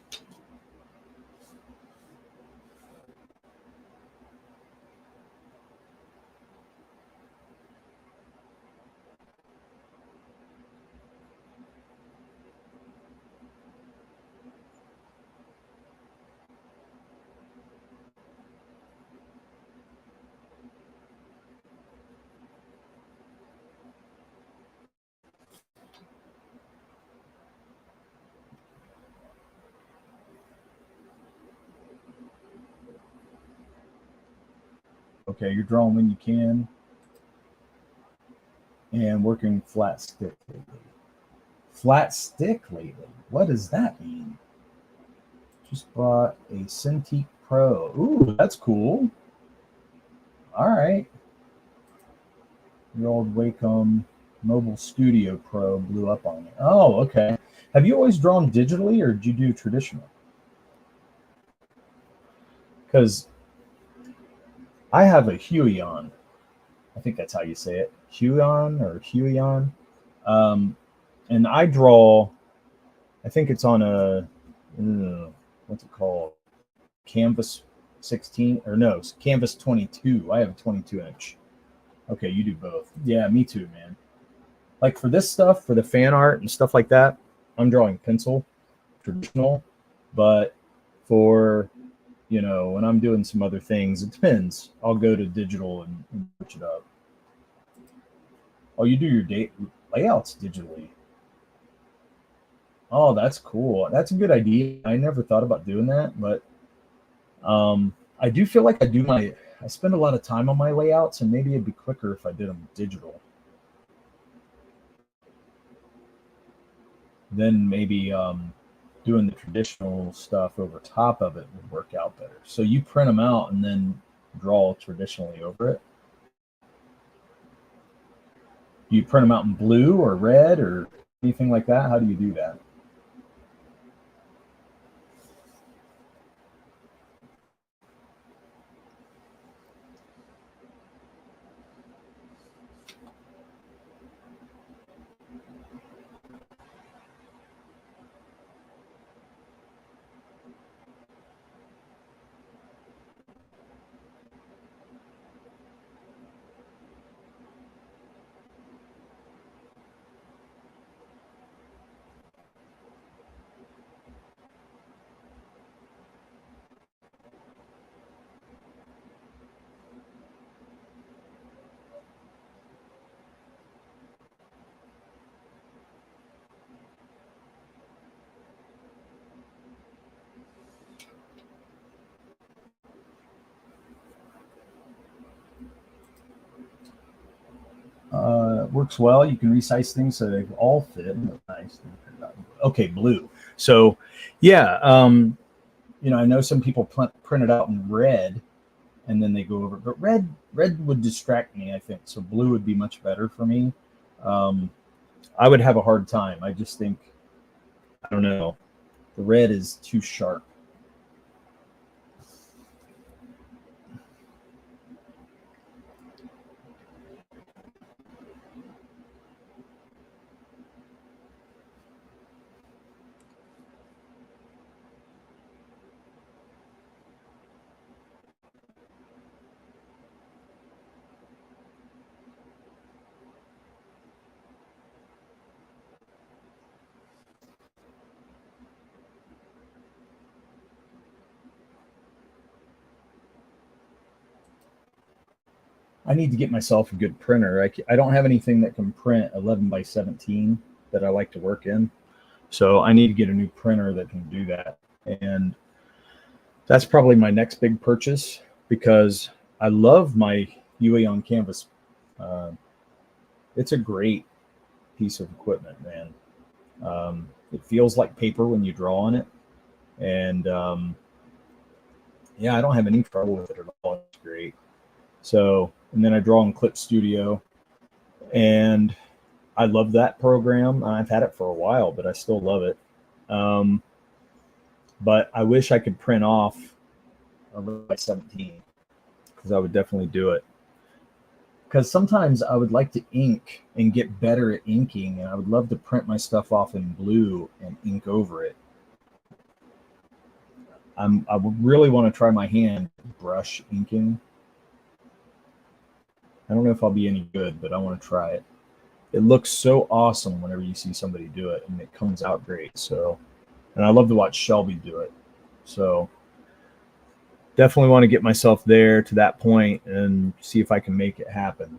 Okay, you're drawing when you can and working flat stick lately. Flat stick lately? What does that mean? Just bought a Cintiq Pro. Ooh, that's cool. All right. Your old Wacom Mobile Studio Pro blew up on me. Oh, okay. Have you always drawn digitally, or did you do traditional? Because I have a Huion. I think that's how you say it. Huion or Huion. And I draw, I think it's on a, what's it called? Canvas 16, or no, Canvas 22. I have a 22 inch. Okay, you do both. Yeah, me too, man. Like for this stuff, for the fan art and stuff like that, I'm drawing pencil, traditional. But for, when I'm doing some other things, it depends. I'll go to digital and switch it up. Oh, you do your layouts digitally. Oh, that's cool. That's a good idea. I never thought about doing that, but I do feel like I spend a lot of time on my layouts, and maybe it'd be quicker if I did them digital. then maybe doing the traditional stuff over top of it would work out better. So you print them out and then draw traditionally over it. Do you print them out in blue or red or anything like that? How do you do that? Works well. You can resize things so they all fit. Nice. Okay, blue. So, yeah, I know some people print it out in red, and then they go over. But red would distract me, I think. So blue would be much better for me. I would have a hard time. I just think, I don't know, the red is too sharp. I need to get myself a good printer. I don't have anything that can print 11 by 17 that I like to work in. So I need to get a new printer that can do that. And that's probably my next big purchase because I love my UA on canvas. It's a great piece of equipment, man. It feels like paper when you draw on it. And yeah, I don't have any trouble with it at all. It's great. So, and then I draw in Clip Studio, and I love that program. I've had it for a while, but I still love it. But I wish I could print off 11 by 17 because I would definitely do it. Because sometimes I would like to ink and get better at inking, and I would love to print my stuff off in blue and ink over it. I would really want to try my hand brush inking. I don't know if I'll be any good, but I want to try it. It looks so awesome whenever you see somebody do it, and it comes out great. So, and I love to watch Shelby do it. So definitely want to get myself there to that point and see if I can make it happen.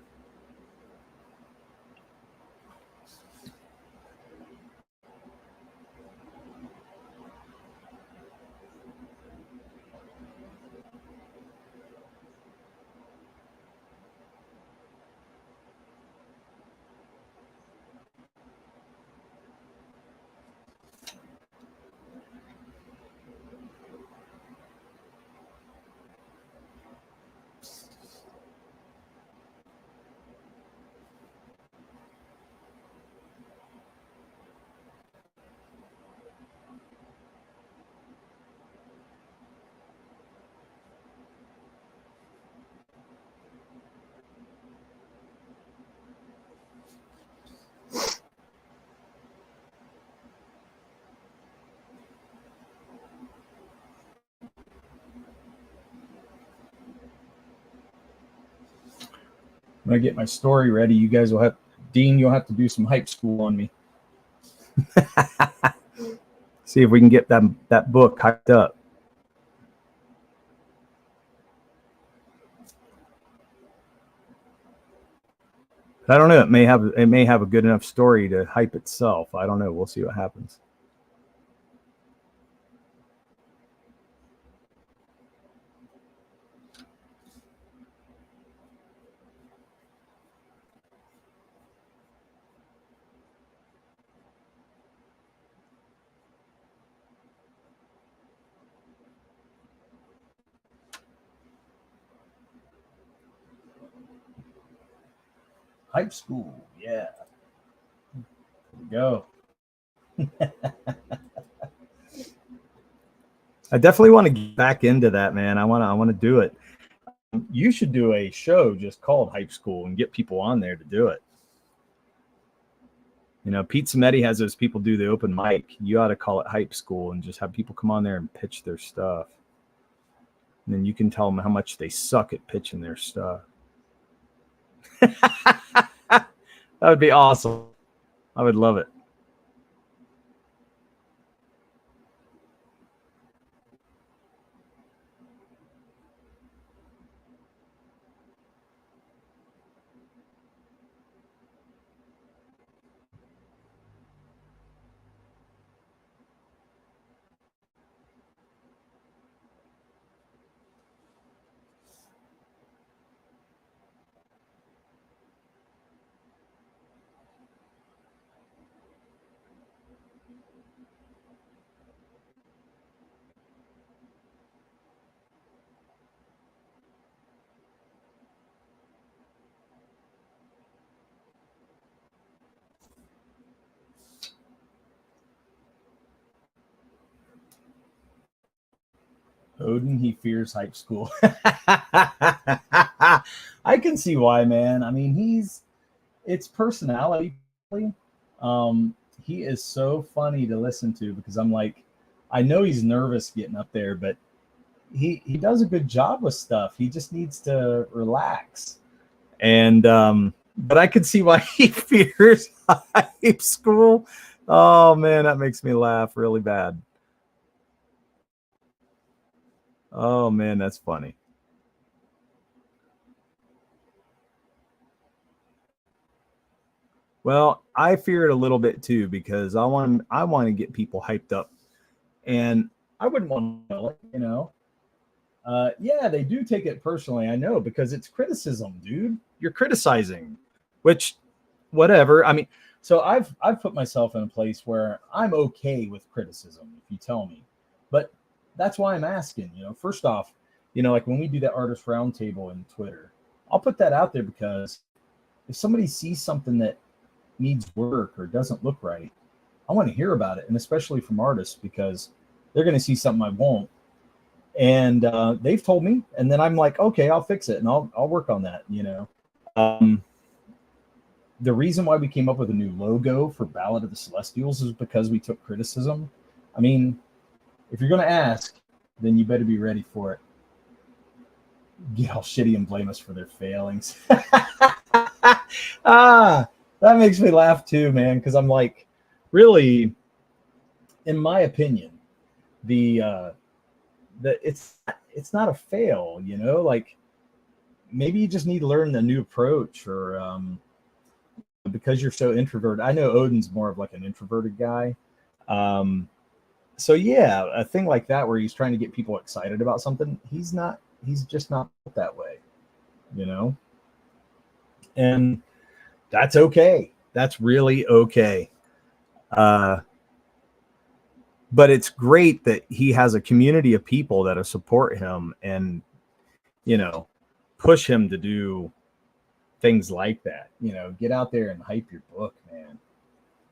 When I get my story ready, you guys will have, Dean, you'll have to do some hype school on me. See if we can get that book hyped up. I don't know. It may have a good enough story to hype itself. I don't know. We'll see what happens. Hype school. Yeah. There we go. I definitely want to get back into that, man. I want to do it. You should do a show just called Hype School and get people on there to do it. You know, Pete Cimetti has those people do the open mic. You ought to call it Hype School and just have people come on there and pitch their stuff. And then you can tell them how much they suck at pitching their stuff. That would be awesome. I would love it. Odin, he fears Hype School. I can see why, man. I mean, it's personality. He is so funny to listen to because I'm like, I know he's nervous getting up there, but he does a good job with stuff. He just needs to relax. And but I can see why he fears Hype School. Oh man, that makes me laugh really bad. Oh man, that's funny. Well, I fear it a little bit too because I want to get people hyped up, and I wouldn't want to, you know. Yeah, they do take it personally. I know because it's criticism, dude. You're criticizing, which, whatever. I mean, so I've put myself in a place where I'm okay with criticism if you tell me, but that's why I'm asking. You know, first off, you know, like when we do that artist roundtable in Twitter, I'll put that out there because if somebody sees something that needs work or doesn't look right, I want to hear about it, and especially from artists because they're going to see something I won't, and they've told me, and then I'm like, okay, I'll fix it and I'll work on that. You know, the reason why we came up with a new logo for Ballad of the Celestials is because we took criticism. I mean, if you're going to ask, then you better be ready for it. Get all shitty and blame us for their failings. That makes me laugh too, man, because I'm like, really, in my opinion, it's not a fail, you know, like maybe you just need to learn a new approach, or because you're so introverted. I know Odin's more of like an introverted guy. So yeah, a thing like that where he's trying to get people excited about something, he's just not that way, you know? And that's okay. That's really okay. But it's great that he has a community of people that support him and, you know, push him to do things like that. You know, get out there and hype your book, man.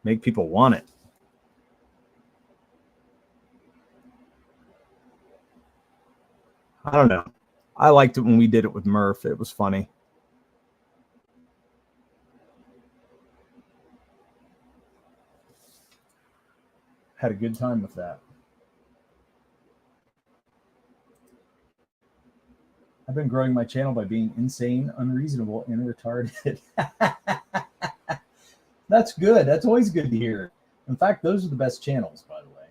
Make people want it. I don't know. I liked it when we did it with Murph. It was funny. Had a good time with that. I've been growing my channel by being insane, unreasonable, and retarded. That's good. That's always good to hear. In fact, those are the best channels, by the way.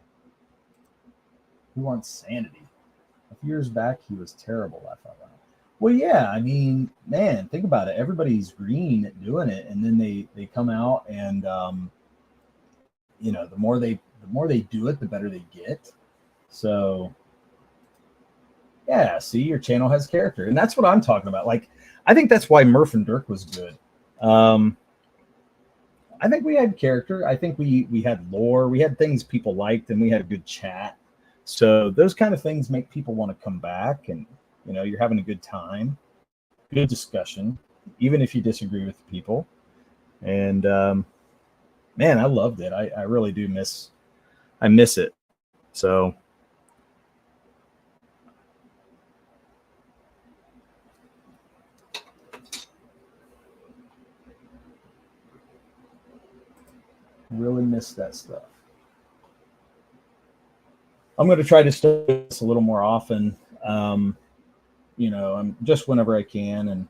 Who wants sanity? A few years back, he was terrible. I thought, well, yeah. I mean, man, think about it. Everybody's green at doing it, and then they come out and you know, the more they do it, the better they get. So yeah, see, your channel has character, and that's what I'm talking about. Like, I think that's why Murph and Dirk was good. I think we had character. I think we had lore. We had things people liked, and we had a good chat. So those kind of things make people want to come back, and you know, you're having a good time, good discussion, even if you disagree with people. And man, I loved it. I really do miss it. So really miss that stuff. I'm going to try to start this a little more often. I'm just whenever I can, and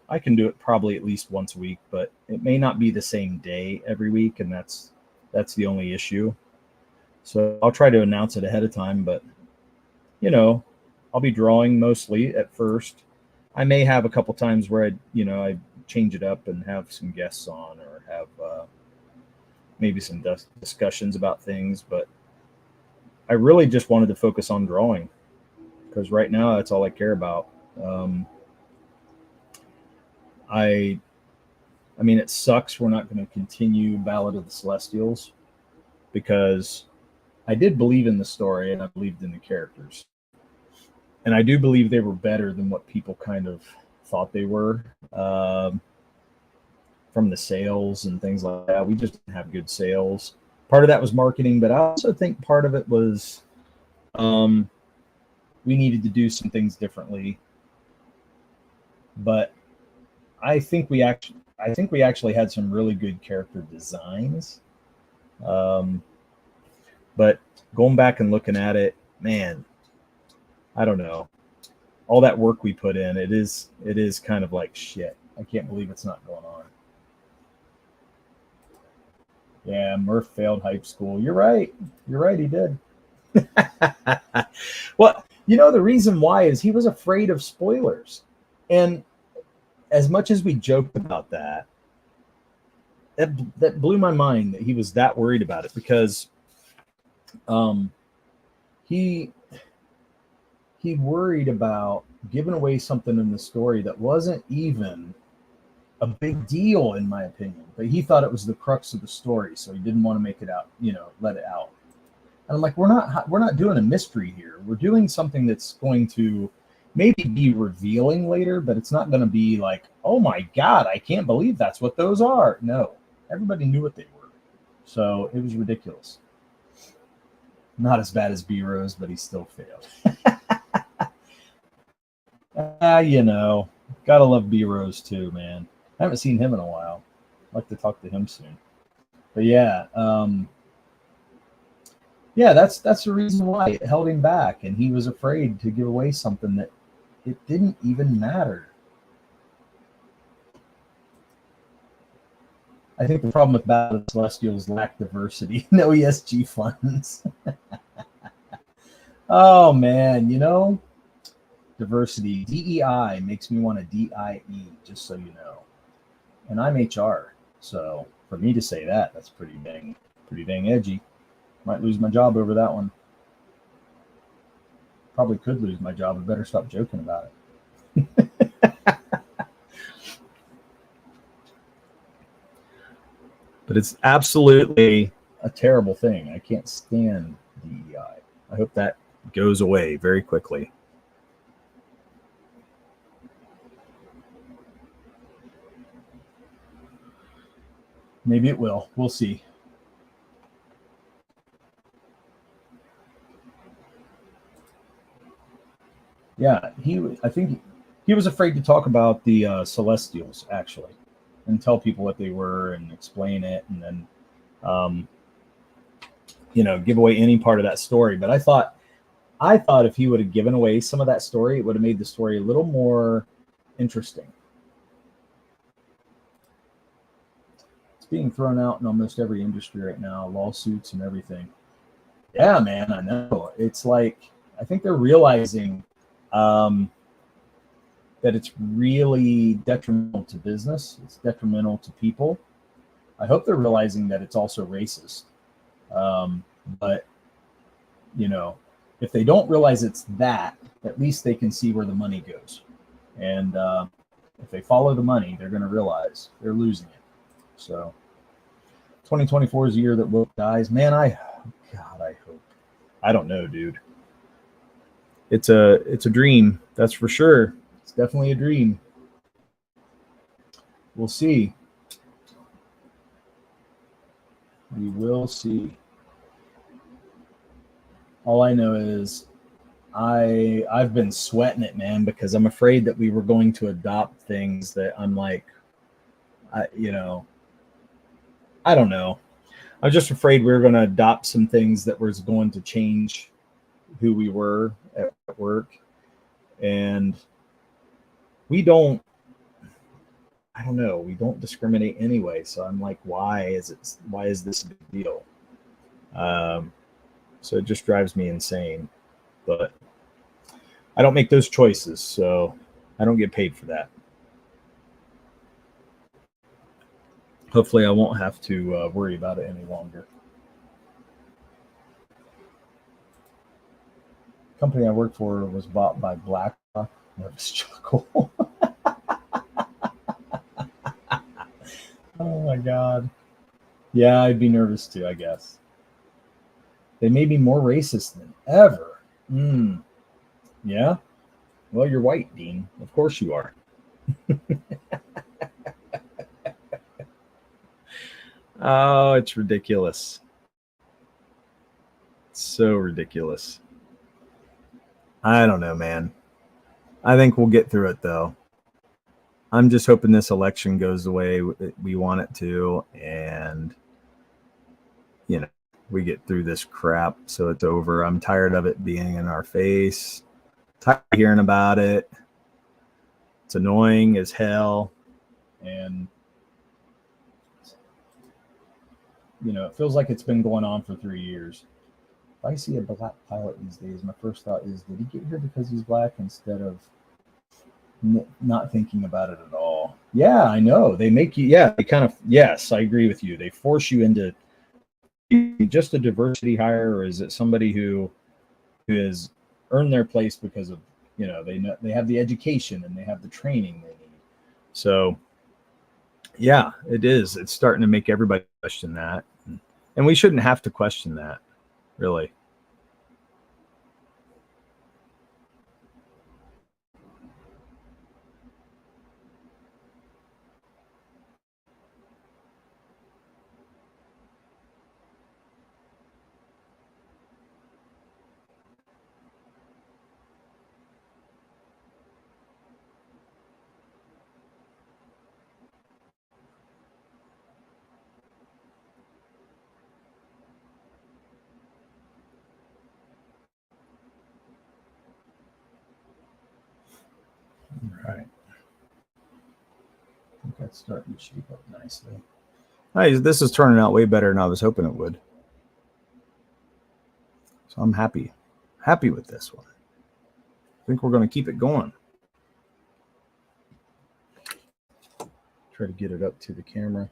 I can do it probably at least once a week, but it may not be the same day every week, and that's the only issue. So I'll try to announce it ahead of time, but I'll be drawing mostly at first. I may have a couple times where I change it up and have some guests on, or have maybe some discussions about things, but I really just wanted to focus on drawing, because right now that's all I care about. I mean, it sucks we're not going to continue Ballad of the Celestials, because I did believe in the story and I believed in the characters. And I do believe they were better than what people kind of thought they were, from the sales and things like that. We just didn't have good sales. Part of that was marketing, but I also think part of it was we needed to do some things differently. But I think we actually had some really good character designs. But going back and looking at it, man, I don't know. All that work we put in, it is kind of like shit. I can't believe it's not going on. Yeah, Murph failed hype school. You're right. He did. Well, the reason why is he was afraid of spoilers. And as much as we joked about that blew my mind that he was that worried about it, because he worried about giving away something in the story that wasn't even a big deal, in my opinion, but he thought it was the crux of the story, so he didn't want to make it out, let it out. And I'm like, we're not doing a mystery here. We're doing something that's going to maybe be revealing later, but it's not going to be like, oh my God, I can't believe that's what those are. No, everybody knew what they were. So it was ridiculous. Not as bad as B-Rose, but he still failed. Gotta love B-Rose too, man. I haven't seen him in a while. I'd like to talk to him soon. But yeah, that's the reason why it held him back, and he was afraid to give away something that it didn't even matter. I think the problem with Battle of the Celestials lack diversity. No ESG funds. Oh man, diversity. DEI makes me want a DIE, just so you know. And I'm HR, so for me to say that, that's pretty dang edgy. Might lose my job over that one. Probably could lose my job. I better stop joking about it. But it's absolutely a terrible thing. I can't stand DEI. I hope that goes away very quickly. Maybe it will. We'll see. Yeah, I think he was afraid to talk about the Celestials, actually, and tell people what they were and explain it, and then give away any part of that story. But I thought if he would have given away some of that story, it would have made the story a little more interesting. It's being thrown out in almost every industry right now, lawsuits and everything. Yeah, man, I know. It's like, I think they're realizing that it's really detrimental to business. It's detrimental to people. I hope they're realizing that it's also racist. But if they don't realize it's that, at least they can see where the money goes. And if they follow the money, they're going to realize they're losing it. So 2024 is the year that woke dies. Man, I hope. I don't know, dude. It's a dream, that's for sure. It's definitely a dream. We'll see. We will see. All I know is I've been sweating it, man, because I'm afraid that we were going to adopt things that I'm like, I don't know. I'm just afraid we were going to adopt some things that was going to change who we were at work, and we don't. I don't know. We don't discriminate anyway. So I'm like, why is this a big deal? So it just drives me insane. But I don't make those choices, so I don't get paid for that. Hopefully, I won't have to worry about it any longer. The company I worked for was bought by BlackRock. Nervous chuckle. Oh my God. Yeah, I'd be nervous too, I guess. They may be more racist than ever. Yeah? Well, you're white, Dean. Of course you are. Oh, it's ridiculous. It's so ridiculous. I don't know, man. I think we'll get through it, though. I'm just hoping this election goes the way we want it to, and we get through this crap so it's over. I'm tired of it being in our face. Tired of hearing about it. It's annoying as hell, and it feels like it's been going on for 3 years. If I see a black pilot these days, my first thought is, did he get here because he's black, instead of not thinking about it at all? Yeah, I know. They make you, they kind of, yes, I agree with you. They force you into just a diversity hire, or is it somebody who has earned their place because of, they have the education and they have the training they need. So yeah, it is. It's starting to make everybody question that. And we shouldn't have to question that, really. All right. I think that's starting to shape up nicely. Nice. This is turning out way better than I was hoping it would. So I'm happy with this one. I think we're going to keep it going. Try to get it up to the camera.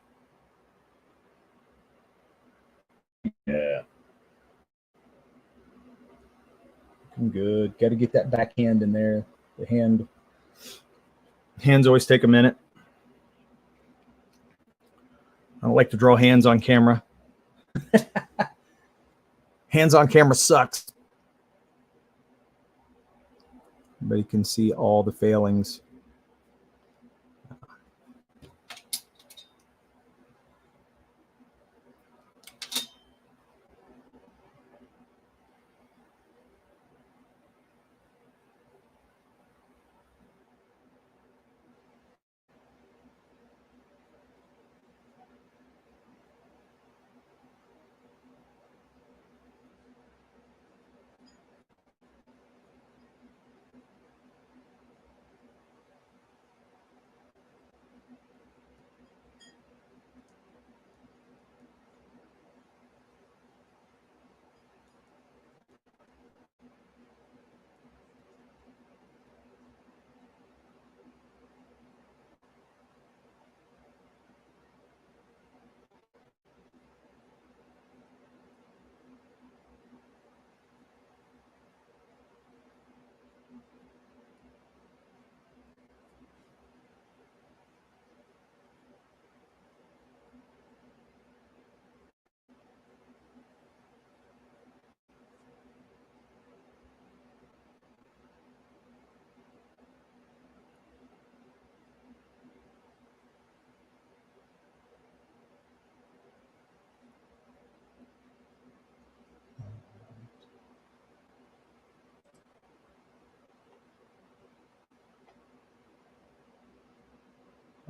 Yeah. Looking good. Got to get that backhand in there. The hands always take a minute. I don't like to draw hands on camera. Hands on camera sucks. Everybody can see all the failings.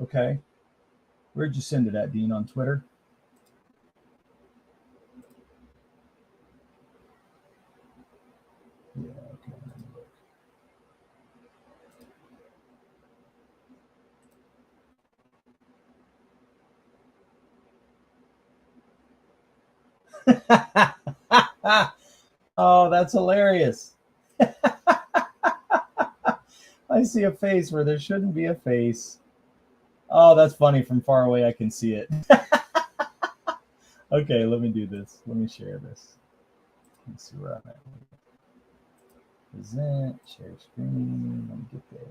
Okay. Where'd you send it at, Dean? On Twitter? Yeah, okay. Let me look. Oh, that's hilarious. I see a face where there shouldn't be a face. Oh, that's funny. From far away, I can see it. Okay, let me do this. Let me share this. Let's see where I'm at. Present, share screen. Let me get there.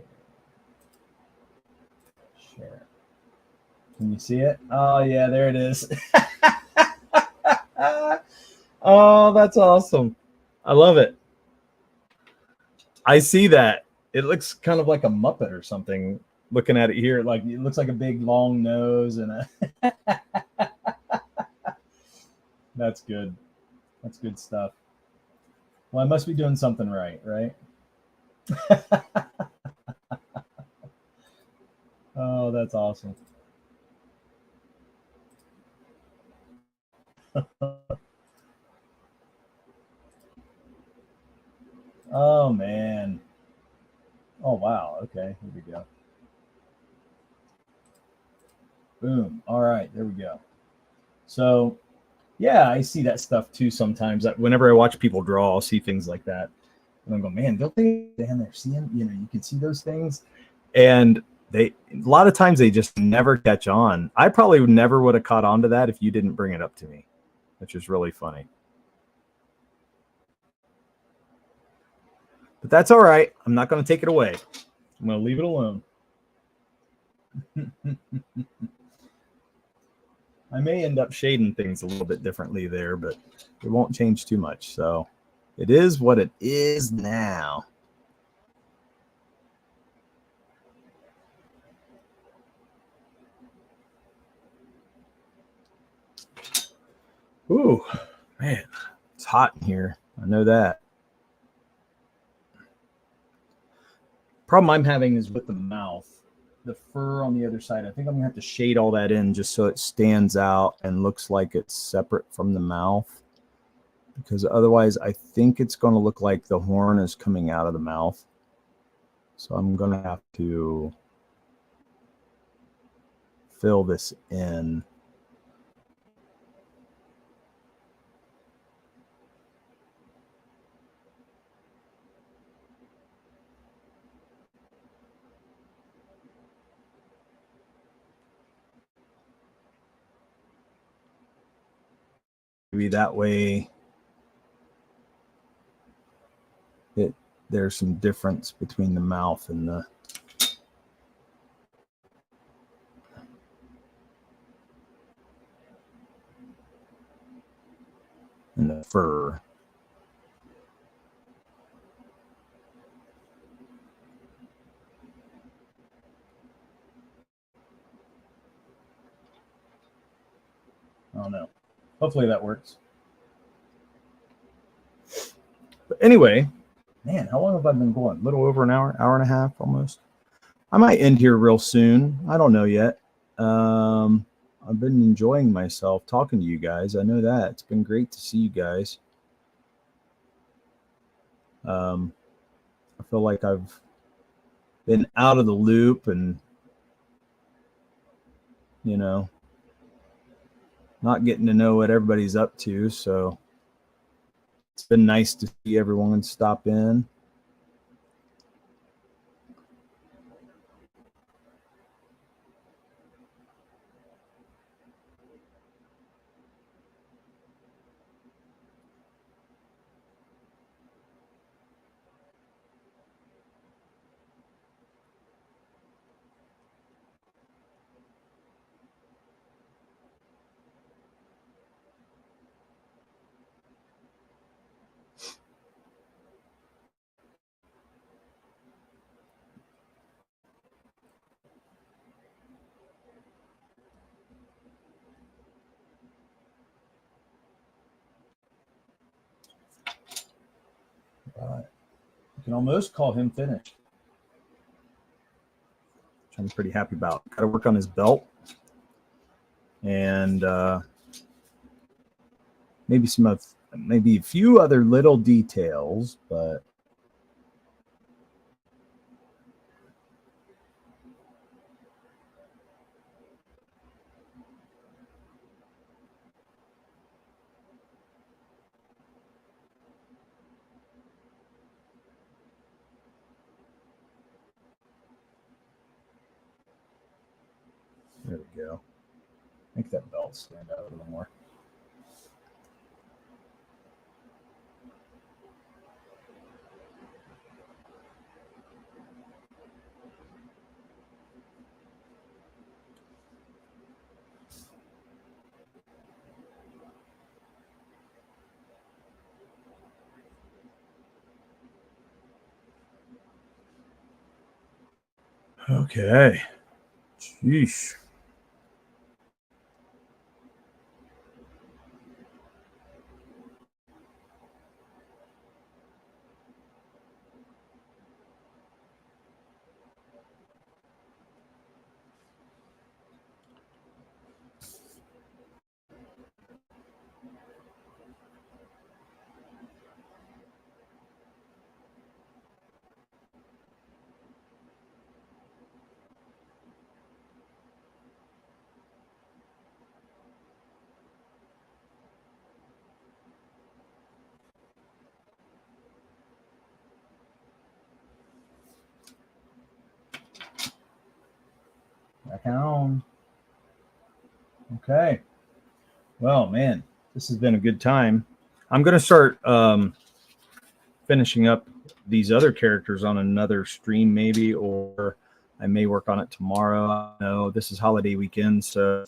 Share. Can you see it? Oh, yeah, there it is. Oh, that's awesome. I love it. I see that. It looks kind of like a Muppet or something. Looking at it here, like it looks like a big long nose and a. That's good. That's good stuff. Well, I must be doing something right, right? Oh, that's awesome. Oh man. Oh wow. Okay, here we go. Boom. All right, there we go. So, yeah, I see that stuff too sometimes. Whenever I watch people draw, I'll see things like that, and I go, "Man, don't they stand there seeing? You know, you can see those things." And a lot of times they just never catch on. I probably never would have caught on to that if you didn't bring it up to me, which is really funny. But that's all right. I'm not going to take it away. I'm going to leave it alone. I may end up shading things a little bit differently there, but it won't change too much. So it is what it is now. Ooh, man, it's hot in here. I know that. Problem I'm having is with the mouth. The fur on the other side. I think I'm gonna have to shade all that in just so it stands out and looks like it's separate from the mouth. Because otherwise I think it's going to look like the horn is coming out of the mouth. So I'm going to have to fill this in. Maybe that way there's some difference between the mouth and the fur. I don't know. Hopefully that works. But anyway, man, how long have I been going? A little over an hour, hour and a half almost. I might end here real soon. I don't know yet. I've been enjoying myself talking to you guys. I know that. It's been great to see you guys. I feel like I've been out of the loop and, you know, not getting to know what everybody's up to. So it's been nice to see everyone stop in. Right. You can almost call him finished. I'm pretty happy about. Got to work on his belt and maybe maybe a few other little details, but there we go. Make that belt stand out a little more. Okay. Sheesh. Back on. Okay. Well, man, this has been a good time. I'm going to start finishing up these other characters on another stream maybe, or I may work on it tomorrow. I don't know. This is holiday weekend, so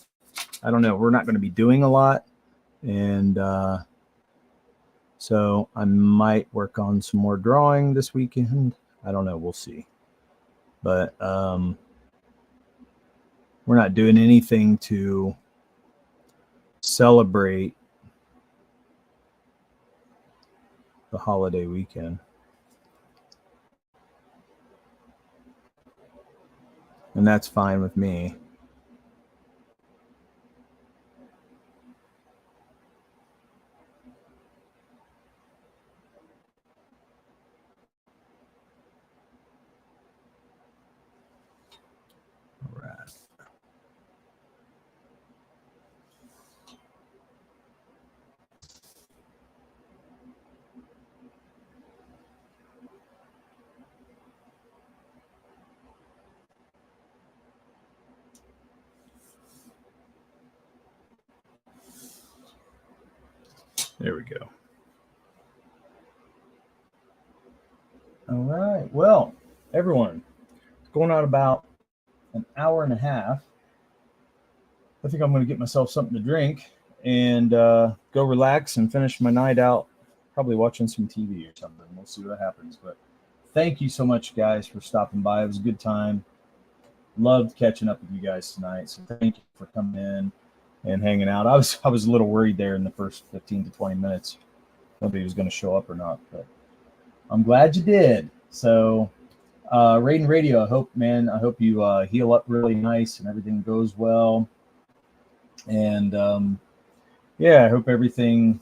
I don't know. We're not going to be doing a lot. And so I might work on some more drawing this weekend. I don't know. We'll see. But we're not doing anything to celebrate the holiday weekend. And that's fine with me. All right. There we go. All right. Well, everyone, it's going on about an hour and a half. I think I'm going to get myself something to drink and go relax and finish my night out, probably watching some TV or something. We'll see what happens. But thank you so much, guys, for stopping by. It was a good time. Loved catching up with you guys tonight. So thank you for coming in and hanging out. I was a little worried there in the first 15 to 20 minutes. Nobody was going to show up or not, but I'm glad you did. So Raiden Radio, I hope you heal up really nice and everything goes well. And yeah, I hope everything,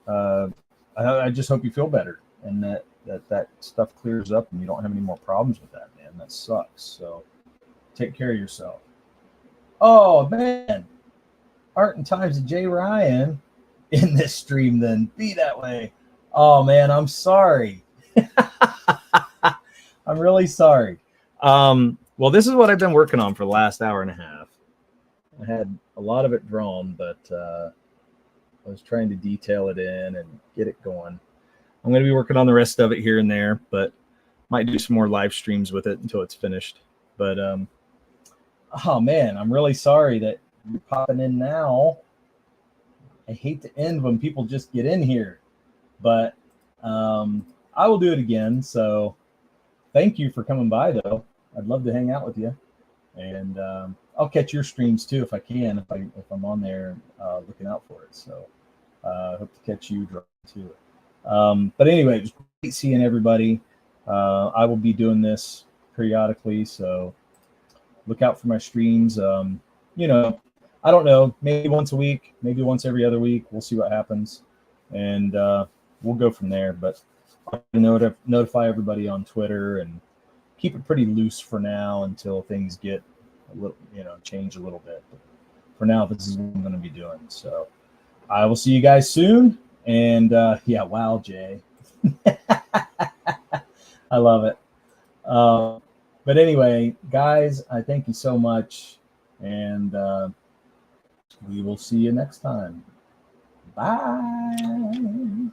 I just hope you feel better and that stuff clears up and you don't have any more problems with that, man. That sucks. So take care of yourself. Oh, man. Art and Times of Jay Ryan in this stream then. Be that way. Oh, man, I'm sorry. I'm really sorry. Well, this is what I've been working on for the last hour and a half. I had a lot of it drawn, but I was trying to detail it in and get it going. I'm going to be working on the rest of it here and there, but might do some more live streams with it until it's finished. But, oh, man, I'm really sorry that you're popping in now. I hate to end when people just get in here, but I will do it again. So thank you for coming by, though. I'd love to hang out with you. And I'll catch your streams, too, if I can, if I'm on there looking out for it. So I hope to catch you, too. But anyway, it was great seeing everybody. I will be doing this periodically, so look out for my streams. You know, I don't know, maybe once a week, maybe once every other week. We'll see what happens, and we'll go from there. But I'll notify everybody on Twitter and keep it pretty loose for now until things get a little, you know, change a little bit. But for now, this is what I'm going to be doing. So I will see you guys soon. And yeah, wow, Jay. I love it. But anyway, guys, I thank you so much. And we will see you next time. Bye.